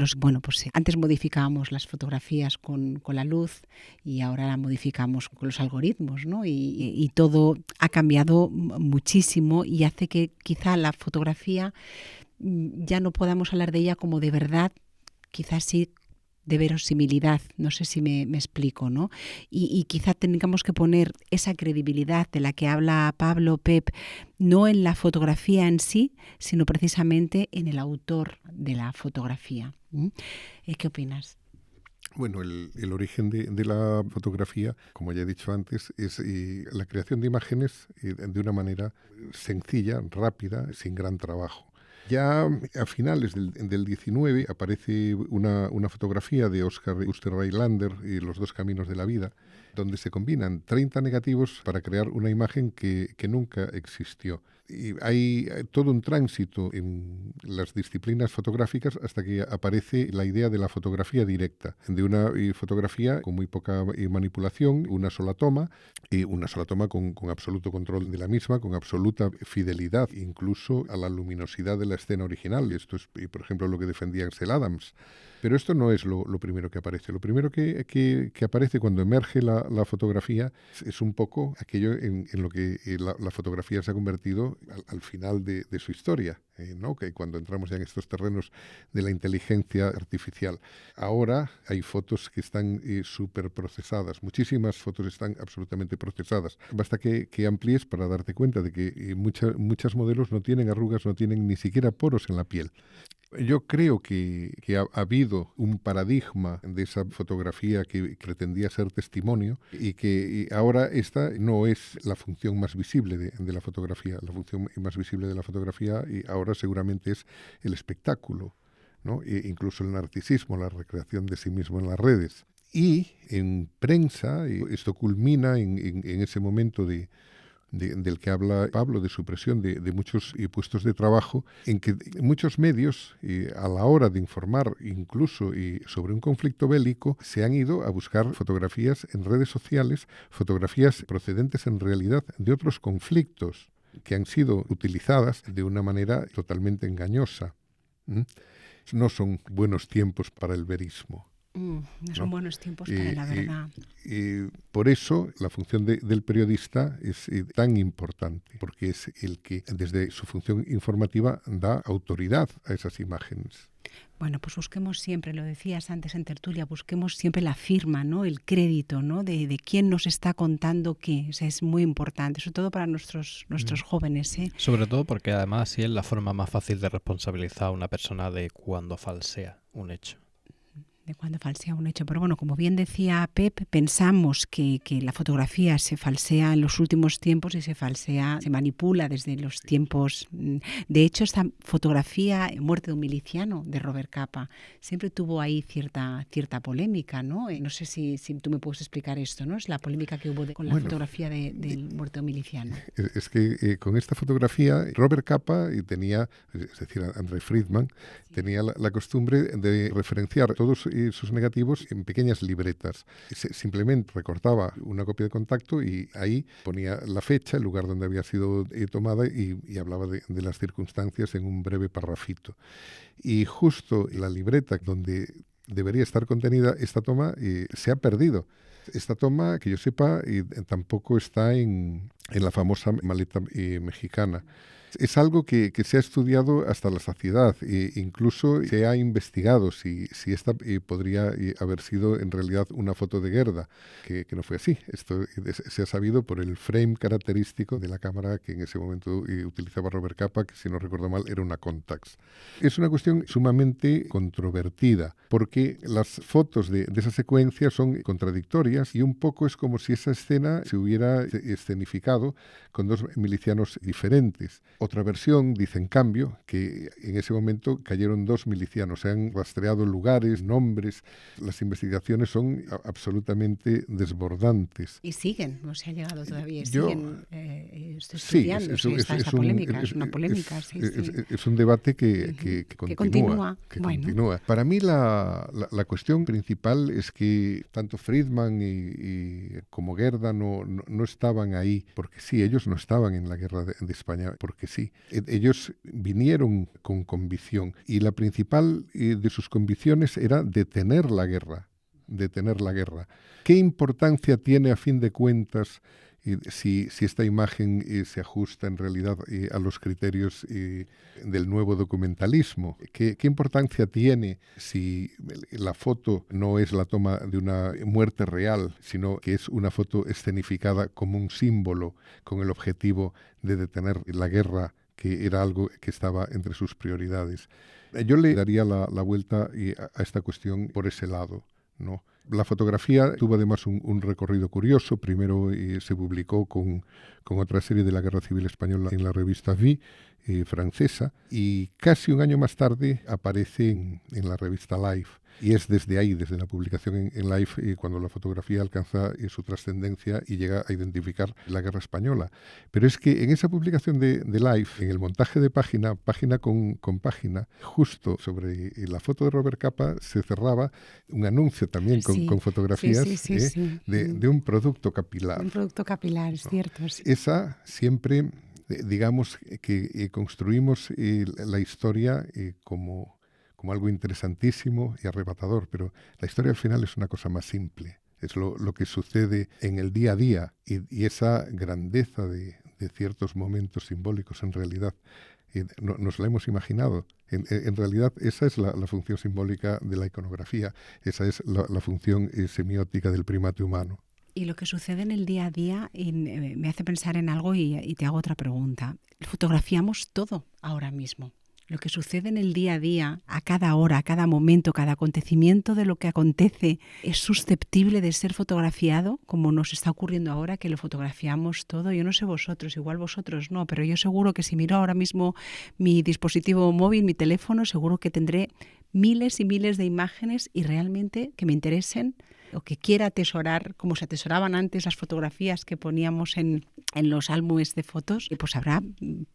antes modificábamos las fotografías con la luz y ahora la modificamos con los algoritmos, ¿no? Y todo ha cambiado muchísimo y hace que quizá la fotografía ya no podamos hablar de ella como de verdad, quizás sí de verosimilidad, no sé si me explico, ¿no? Y quizá tengamos que poner esa credibilidad de la que habla Pablo, Pep, no en la fotografía en sí, sino precisamente en el autor de la fotografía. ¿Qué opinas? Bueno, el origen de la fotografía, como ya he dicho antes, es la creación de imágenes de una manera sencilla, rápida, sin gran trabajo. Ya a finales del 19 aparece una fotografía de Oscar Oesterreilander y Los dos caminos de la vida, donde se combinan 30 negativos para crear una imagen que nunca existió. Y hay todo un tránsito en las disciplinas fotográficas hasta que aparece la idea de la fotografía directa, de una fotografía con muy poca manipulación, una sola toma con absoluto control de la misma, con absoluta fidelidad incluso a la luminosidad de la escena original. Esto es, por ejemplo, lo que defendía Ansel Adams. Pero esto no es lo primero que aparece. Lo primero que aparece cuando emerge la fotografía es un poco aquello en lo que la fotografía se ha convertido al final de su historia, ¿no? Que cuando entramos ya en estos terrenos de la inteligencia artificial. Ahora hay fotos que están súper procesadas. Muchísimas fotos están absolutamente procesadas. Basta que amplíes para darte cuenta de que muchas modelos no tienen arrugas, no tienen ni siquiera poros en la piel. Yo creo que ha habido un paradigma de esa fotografía que pretendía ser testimonio y que ahora esta no es la función más visible de la fotografía. La función más visible de la fotografía y ahora seguramente es el espectáculo, ¿no? E incluso el narcisismo, la recreación de sí mismo en las redes. Y en prensa, esto culmina en ese momento del que habla Pablo, de supresión de muchos puestos de trabajo, en que muchos medios, a la hora de informar incluso sobre un conflicto bélico, se han ido a buscar fotografías en redes sociales, fotografías procedentes en realidad de otros conflictos que han sido utilizadas de una manera totalmente engañosa. No son buenos tiempos para el verismo. No son buenos tiempos para la verdad. Por eso la función del periodista es tan importante, porque es el que desde su función informativa da autoridad a esas imágenes. Bueno, pues busquemos siempre, lo decías antes en tertulia, busquemos siempre la firma, ¿no? El crédito, ¿no? De quién nos está contando qué. O sea, es muy importante, sobre todo para nuestros jóvenes, ¿eh? Sobre todo porque además sí es la forma más fácil de responsabilizar a una persona de cuando falsea un hecho. De cuando falsea un hecho. Pero bueno, como bien decía Pep, pensamos que la fotografía se falsea en los últimos tiempos y se manipula desde los tiempos. De hecho, esta fotografía, Muerte de un miliciano, de Robert Capa, siempre tuvo ahí cierta polémica, ¿no? No sé si tú me puedes explicar esto, ¿no? Es la polémica que hubo con la fotografía del Muerte de un miliciano. Es que con esta fotografía, Robert Capa tenía, es decir, André Friedman, tenía la costumbre de referenciar todos sus negativos en pequeñas libretas. Simplemente recortaba una copia de contacto y ahí ponía la fecha, el lugar donde había sido tomada y hablaba de las circunstancias en un breve parrafito. Y justo la libreta donde debería estar contenida esta toma se ha perdido. Esta toma, que yo sepa, tampoco está en la famosa maleta mexicana. Es algo que se ha estudiado hasta la saciedad, incluso se ha investigado si esta podría haber sido en realidad una foto de Gerda, que no fue así. Esto se ha sabido por el frame característico de la cámara que en ese momento utilizaba Robert Capa, que si no recuerdo mal era una Contax. Es una cuestión sumamente controvertida, porque las fotos de esa secuencia son contradictorias y un poco es como si esa escena se hubiera escenificado con dos milicianos diferentes. Otra versión dice, en cambio, que en ese momento cayeron 2 milicianos. Se han rastreado lugares, nombres. Las investigaciones son absolutamente desbordantes. Y siguen, no se ha llegado todavía. Siguen estudiando. Sí, está esa polémica. Es una polémica, es un debate que continúa. Continúa. Para mí la cuestión principal es que tanto Friedman como Gerda no estaban ahí, porque sí, ellos no estaban en la guerra de España, porque sí. Ellos vinieron con convicción y la principal de sus convicciones era detener la guerra. ¿Qué importancia tiene a fin de cuentas si esta imagen se ajusta en realidad a los criterios del nuevo documentalismo? ¿Qué importancia tiene si la foto no es la toma de una muerte real, sino que es una foto escenificada como un símbolo con el objetivo de detener la guerra, que era algo que estaba entre sus prioridades? Yo le daría la vuelta a esta cuestión por ese lado, ¿no? La fotografía tuvo además un recorrido curioso. Primero se publicó con otra serie de la Guerra Civil Española en la revista Vie, francesa, y casi un año más tarde aparece en la revista Life. Y es desde ahí, desde la publicación en Life, cuando la fotografía alcanza su trascendencia y llega a identificar la guerra española. Pero es que en esa publicación de Life, en el montaje de página con página, justo sobre la foto de Robert Capa se cerraba un anuncio también con fotografías de un producto capilar. Un producto capilar, es cierto. Sí. Esa siempre, digamos, que construimos la historia como algo interesantísimo y arrebatador, pero la historia al final es una cosa más simple. Es lo que sucede en el día a día y esa grandeza de ciertos momentos simbólicos en realidad nos la hemos imaginado. En realidad esa es la función simbólica de la iconografía, esa es la función semiótica del primate humano. Y lo que sucede en el día a día me hace pensar en algo y te hago otra pregunta. Fotografiamos todo ahora mismo. Lo que sucede en el día a día, a cada hora, a cada momento, cada acontecimiento de lo que acontece, es susceptible de ser fotografiado, como nos está ocurriendo ahora, que lo fotografiamos todo. Yo no sé vosotros, igual vosotros no, pero yo seguro que si miro ahora mismo mi dispositivo móvil, mi teléfono, seguro que tendré miles y miles de imágenes y realmente que me interesen o que quiera atesorar, como se atesoraban antes las fotografías que poníamos en los álbumes de fotos, pues habrá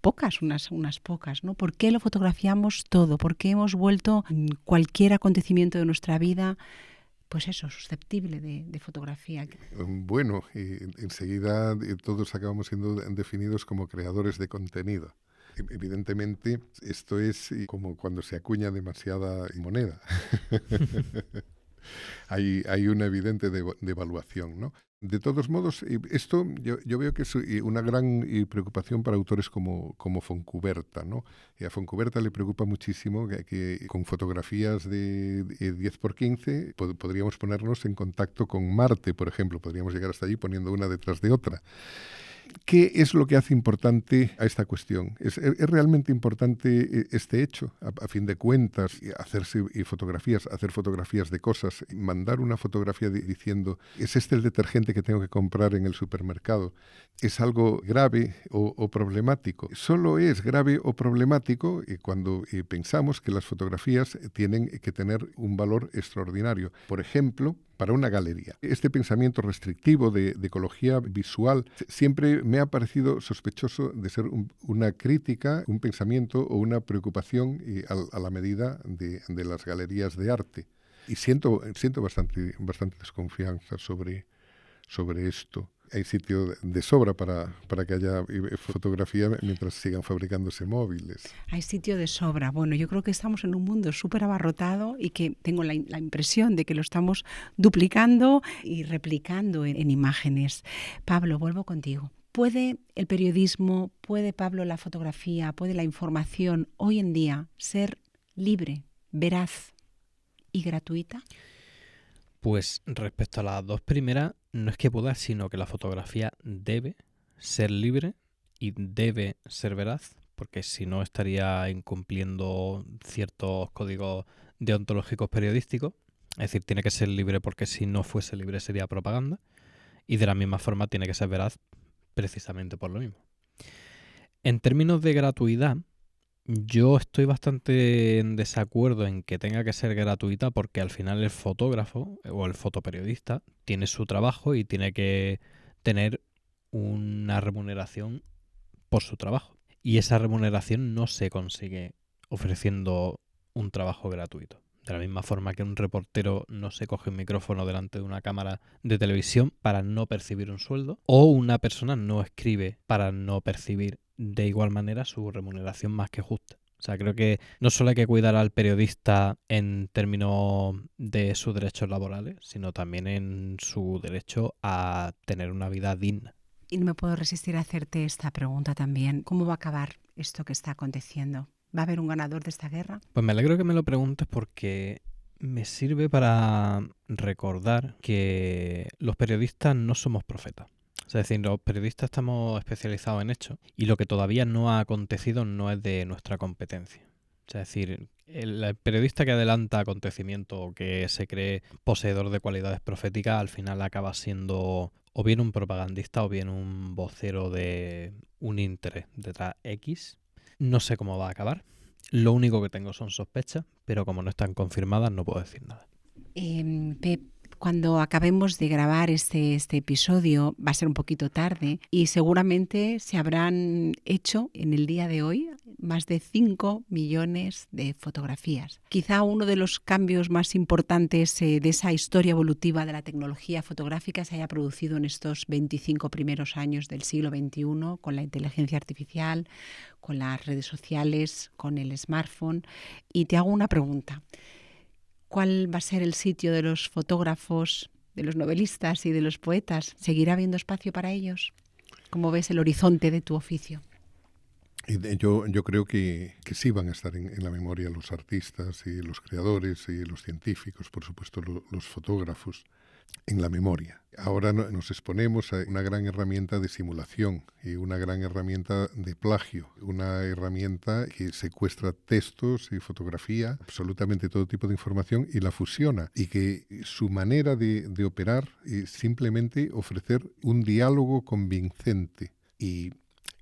pocas, unas pocas, ¿no? ¿Por qué lo fotografiamos todo? ¿Por qué hemos vuelto cualquier acontecimiento de nuestra vida, pues eso, susceptible de fotografía? Bueno, enseguida todos acabamos siendo definidos como creadores de contenido. Evidentemente, esto es como cuando se acuña demasiada moneda. Hay una evidente devaluación, ¿no? De todos modos, esto yo veo que es una gran preocupación para autores como Fontcuberta, ¿no? A Fontcuberta le preocupa muchísimo que con fotografías de 10x15 podríamos ponernos en contacto con Marte, por ejemplo. Podríamos llegar hasta allí poniendo una detrás de otra. ¿Qué es lo que hace importante a esta cuestión? ¿Es realmente importante este hecho? A fin de cuentas, hacer fotografías de cosas, mandar una fotografía diciendo ¿es este el detergente que tengo que comprar en el supermercado? ¿Es algo grave o problemático? Solo es grave o problemático cuando pensamos que las fotografías tienen que tener un valor extraordinario. Por ejemplo, para una galería. Este pensamiento restrictivo de ecología visual siempre me ha parecido sospechoso de ser una crítica, un pensamiento o una preocupación a la medida de las galerías de arte. Y siento bastante desconfianza sobre esto. Hay sitio de sobra para que haya fotografía mientras sigan fabricándose móviles. Hay sitio de sobra. Bueno, yo creo que estamos en un mundo súper abarrotado y que tengo la impresión de que lo estamos duplicando y replicando en imágenes. Pablo, vuelvo contigo. ¿Puede el periodismo, puede, Pablo, la fotografía, puede la información hoy en día ser libre, veraz y gratuita? Pues respecto a las dos primeras, no es que pueda, sino que la fotografía debe ser libre y debe ser veraz, porque si no estaría incumpliendo ciertos códigos deontológicos periodísticos. Es decir, tiene que ser libre porque si no fuese libre sería propaganda. Y de la misma forma tiene que ser veraz precisamente por lo mismo. En términos de gratuidad, yo estoy bastante en desacuerdo en que tenga que ser gratuita porque al final el fotógrafo o el fotoperiodista tiene su trabajo y tiene que tener una remuneración por su trabajo. Y esa remuneración no se consigue ofreciendo un trabajo gratuito. De la misma forma que un reportero no se coge un micrófono delante de una cámara de televisión para no percibir un sueldo, o una persona no escribe para no percibir de igual manera su remuneración más que justa. O sea, creo que no solo hay que cuidar al periodista en términos de sus derechos laborales, sino también en su derecho a tener una vida digna. Y no me puedo resistir a hacerte esta pregunta también. ¿Cómo va a acabar esto que está aconteciendo? ¿Va a haber un ganador de esta guerra? Pues me alegro que me lo preguntes porque me sirve para recordar que los periodistas no somos profetas. Es decir, los periodistas estamos especializados en hechos y lo que todavía no ha acontecido no es de nuestra competencia. Es decir, el periodista que adelanta acontecimientos o que se cree poseedor de cualidades proféticas al final acaba siendo o bien un propagandista o bien un vocero de un interés detrás X. No sé cómo va a acabar. Lo único que tengo son sospechas, pero como no están confirmadas no puedo decir nada. Pep, cuando acabemos de grabar este episodio va a ser un poquito tarde y seguramente se habrán hecho en el día de hoy más de 5 millones de fotografías. Quizá uno de los cambios más importantes de esa historia evolutiva de la tecnología fotográfica se haya producido en estos 25 primeros años del siglo XXI con la inteligencia artificial, con las redes sociales, con el smartphone. Y te hago una pregunta. ¿Cuál va a ser el sitio de los fotógrafos, de los novelistas y de los poetas? ¿Seguirá habiendo espacio para ellos? ¿Cómo ves el horizonte de tu oficio? Yo creo que sí van a estar en la memoria los artistas y los creadores y los científicos, por supuesto los fotógrafos, en la memoria. Ahora nos exponemos a una gran herramienta de simulación y una gran herramienta de plagio, una herramienta que secuestra textos y fotografía, absolutamente todo tipo de información y la fusiona, y que su manera de operar es simplemente ofrecer un diálogo convincente y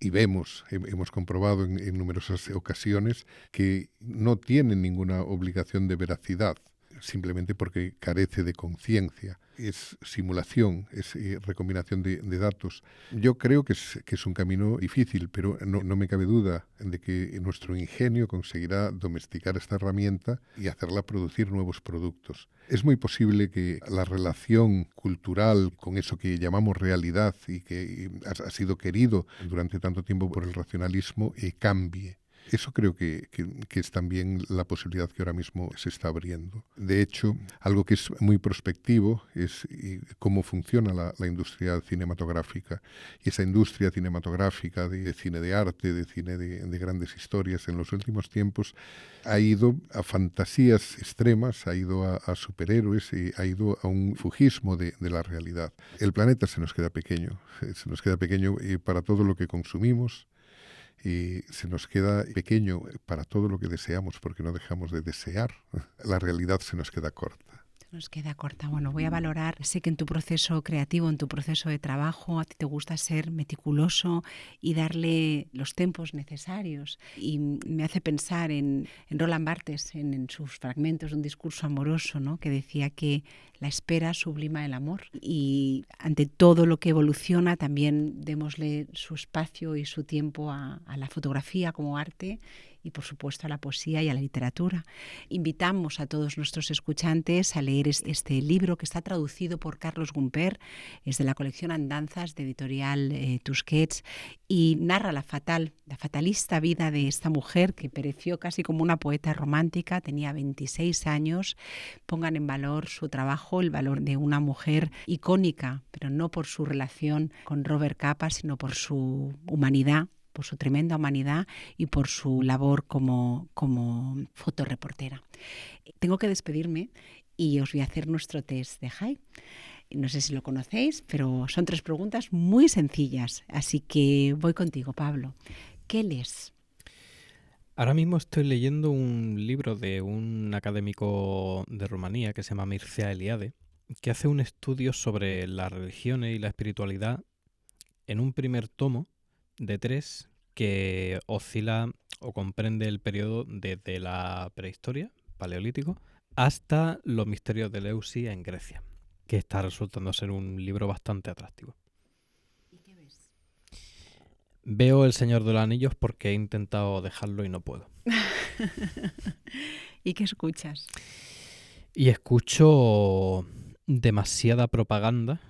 hemos comprobado en numerosas ocasiones que no tienen ninguna obligación de veracidad, simplemente porque carece de conciencia. Es simulación, es recombinación de datos. Yo creo que es un camino difícil, pero no me cabe duda de que nuestro ingenio conseguirá domesticar esta herramienta y hacerla producir nuevos productos. Es muy posible que la relación cultural con eso que llamamos realidad y que ha sido querido durante tanto tiempo por el racionalismo cambie. Eso creo que es también la posibilidad que ahora mismo se está abriendo. De hecho, algo que es muy prospectivo es cómo funciona la industria cinematográfica. Y esa industria cinematográfica de cine de arte, de cine de grandes historias, en los últimos tiempos ha ido a fantasías extremas, ha ido a superhéroes y ha ido a un fujismo de la realidad. El planeta se nos queda pequeño para todo lo que consumimos. Y se nos queda pequeño para todo lo que deseamos porque no dejamos de desear. La realidad se nos queda corta. Nos queda corta. Bueno, voy a valorar, sé que en tu proceso creativo, en tu proceso de trabajo, a ti te gusta ser meticuloso y darle los tempos necesarios. Y me hace pensar en Roland Barthes, en sus fragmentos de un discurso amoroso, ¿no?, que decía que la espera sublima el amor. Y ante todo lo que evoluciona, también démosle su espacio y su tiempo a la fotografía como arte y por supuesto a la poesía y a la literatura. Invitamos a todos nuestros escuchantes a leer este libro que está traducido por Carlos Gumper, es de la colección Andanzas de editorial Tusquets y narra la fatalista vida de esta mujer que pereció casi como una poeta romántica, tenía 26 años. Pongan en valor su trabajo, el valor de una mujer icónica, pero no por su relación con Robert Capa, sino por su humanidad, por su tremenda humanidad y por su labor como fotoreportera. Tengo que despedirme y os voy a hacer nuestro test de Jai. No sé si lo conocéis, pero son 3 preguntas muy sencillas, así que voy contigo, Pablo. ¿Qué lees? Ahora mismo estoy leyendo un libro de un académico de Rumanía que se llama Mircea Eliade, que hace un estudio sobre las religiones y la espiritualidad en un primer tomo de 3 que oscila o comprende el periodo desde la prehistoria, paleolítico, hasta los misterios de Eleusis en Grecia, que está resultando ser un libro bastante atractivo. ¿Y qué ves? Veo El Señor de los Anillos porque he intentado dejarlo y no puedo. ¿Y qué escuchas? Y escucho demasiada propaganda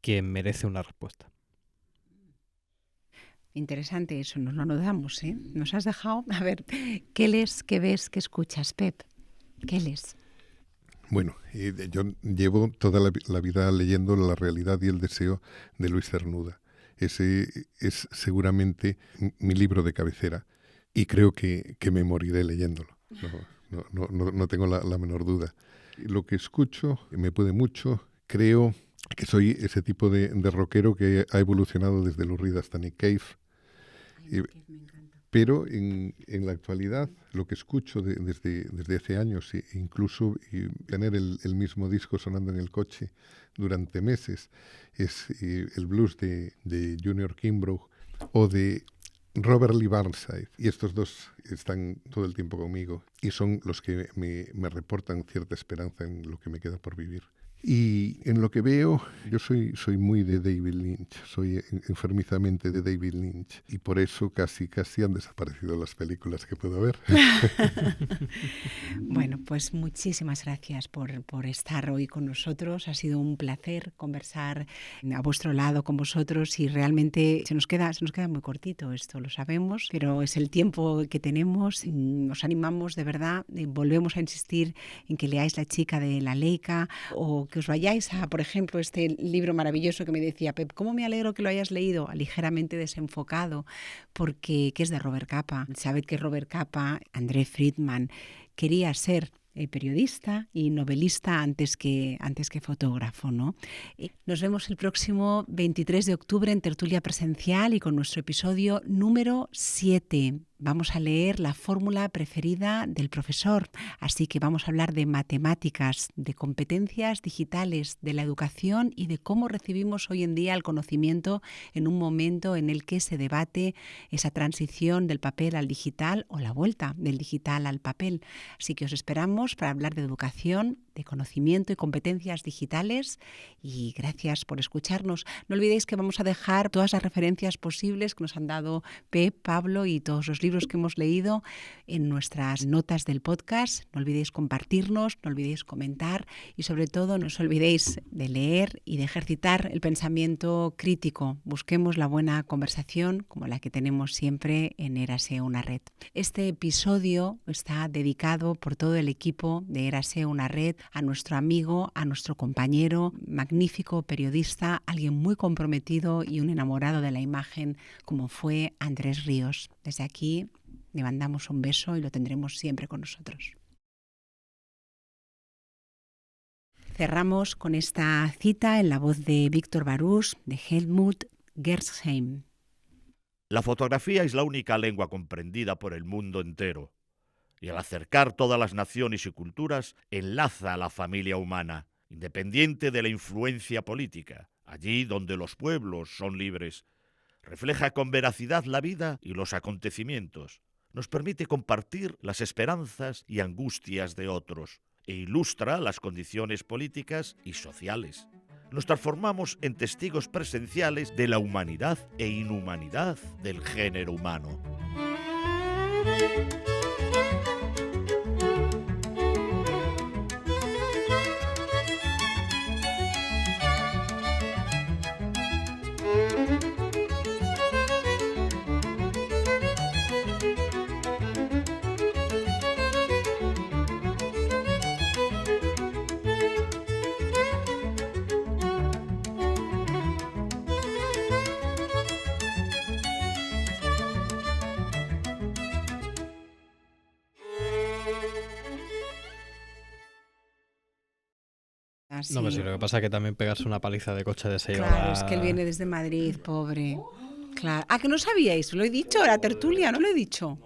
que merece una respuesta. Interesante eso, nos lo notamos, ¿eh? Nos has dejado, a ver, ¿qué lees, qué ves, qué escuchas, Pep? ¿Qué lees? Bueno, yo llevo toda la vida leyendo La realidad y el deseo de Luis Cernuda. Ese es seguramente mi libro de cabecera y creo que me moriré leyéndolo. No tengo la menor duda. Lo que escucho me puede mucho. Creo que soy ese tipo de rockero que ha evolucionado desde Lou Reed hasta Nick Cave. Me encanta. Pero en la actualidad lo que escucho desde hace años, incluso tener el mismo disco sonando en el coche durante meses, es el blues de Junior Kimbrough o de Robert Lee Burnside. Y estos 2 están todo el tiempo conmigo y son los que me reportan cierta esperanza en lo que me queda por vivir. Y en lo que veo, yo soy muy de David Lynch, soy enfermizamente de David Lynch y por eso casi han desaparecido las películas que puedo ver. Bueno, pues muchísimas gracias por estar hoy con nosotros. Ha sido un placer conversar a vuestro lado con vosotros y realmente se nos queda muy cortito esto, lo sabemos, pero es el tiempo que tenemos. Os animamos de verdad, volvemos a insistir en que leáis La chica de la Leica o que os vayáis a, por ejemplo, este libro maravilloso que me decía Pep, ¿cómo me alegro que lo hayas leído? Ligeramente desenfocado, porque que es de Robert Capa. Sabed que Robert Capa, André Friedman, quería ser periodista y novelista antes que fotógrafo, ¿no? Nos vemos el próximo 23 de octubre en tertulia presencial y con nuestro episodio número 7. Vamos a leer la fórmula preferida del profesor, así que vamos a hablar de matemáticas, de competencias digitales, de la educación y de cómo recibimos hoy en día el conocimiento en un momento en el que se debate esa transición del papel al digital o la vuelta del digital al papel. Así que os esperamos para hablar de educación, de conocimiento y competencias digitales y gracias por escucharnos. No olvidéis que vamos a dejar todas las referencias posibles que nos han dado Pep, Pablo y todos los libros que hemos leído en nuestras notas del podcast. No olvidéis compartirnos, no olvidéis comentar y sobre todo no os olvidéis de leer y de ejercitar el pensamiento crítico. Busquemos la buena conversación como la que tenemos siempre en Érase una red. Este episodio está dedicado por todo el equipo de Érase una red a nuestro amigo, a nuestro compañero, magnífico periodista, alguien muy comprometido y un enamorado de la imagen como fue Andrés Ríos. Desde aquí le mandamos un beso y lo tendremos siempre con nosotros. Cerramos con esta cita en la voz de Víctor Barús, de Helmut Gersheim. La fotografía es la única lengua comprendida por el mundo entero. Y al acercar todas las naciones y culturas, enlaza a la familia humana, independiente de la influencia política, allí donde los pueblos son libres. Refleja con veracidad la vida y los acontecimientos. Nos permite compartir las esperanzas y angustias de otros e ilustra las condiciones políticas y sociales. Nos transformamos en testigos presenciales de la humanidad e inhumanidad del género humano. No, pero sí, lo que pasa es que también pegarse una paliza de coche de 6 Claro, horas... es que él viene desde Madrid, pobre. Claro. Ah, que no sabíais, lo he dicho, la tertulia, no lo he dicho.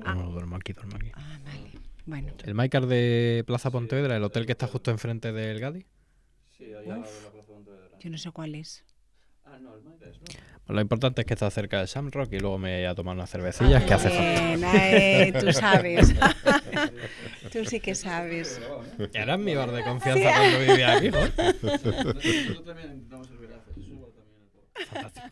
No, duermo aquí, duermo aquí. Ah, vale. Bueno. El Mycar de Plaza Pontevedra, el hotel que está justo enfrente del Gadi. Yo no sé cuál es. Pues lo importante es que está cerca de Shamrock y luego me voy a tomar unas cervecillas que hace falta. Bien, tú sabes. Tú sí que sabes. Que era mi bar de confianza cuando vivía aquí, joder. Nosotros también nos servirá. Fantástico.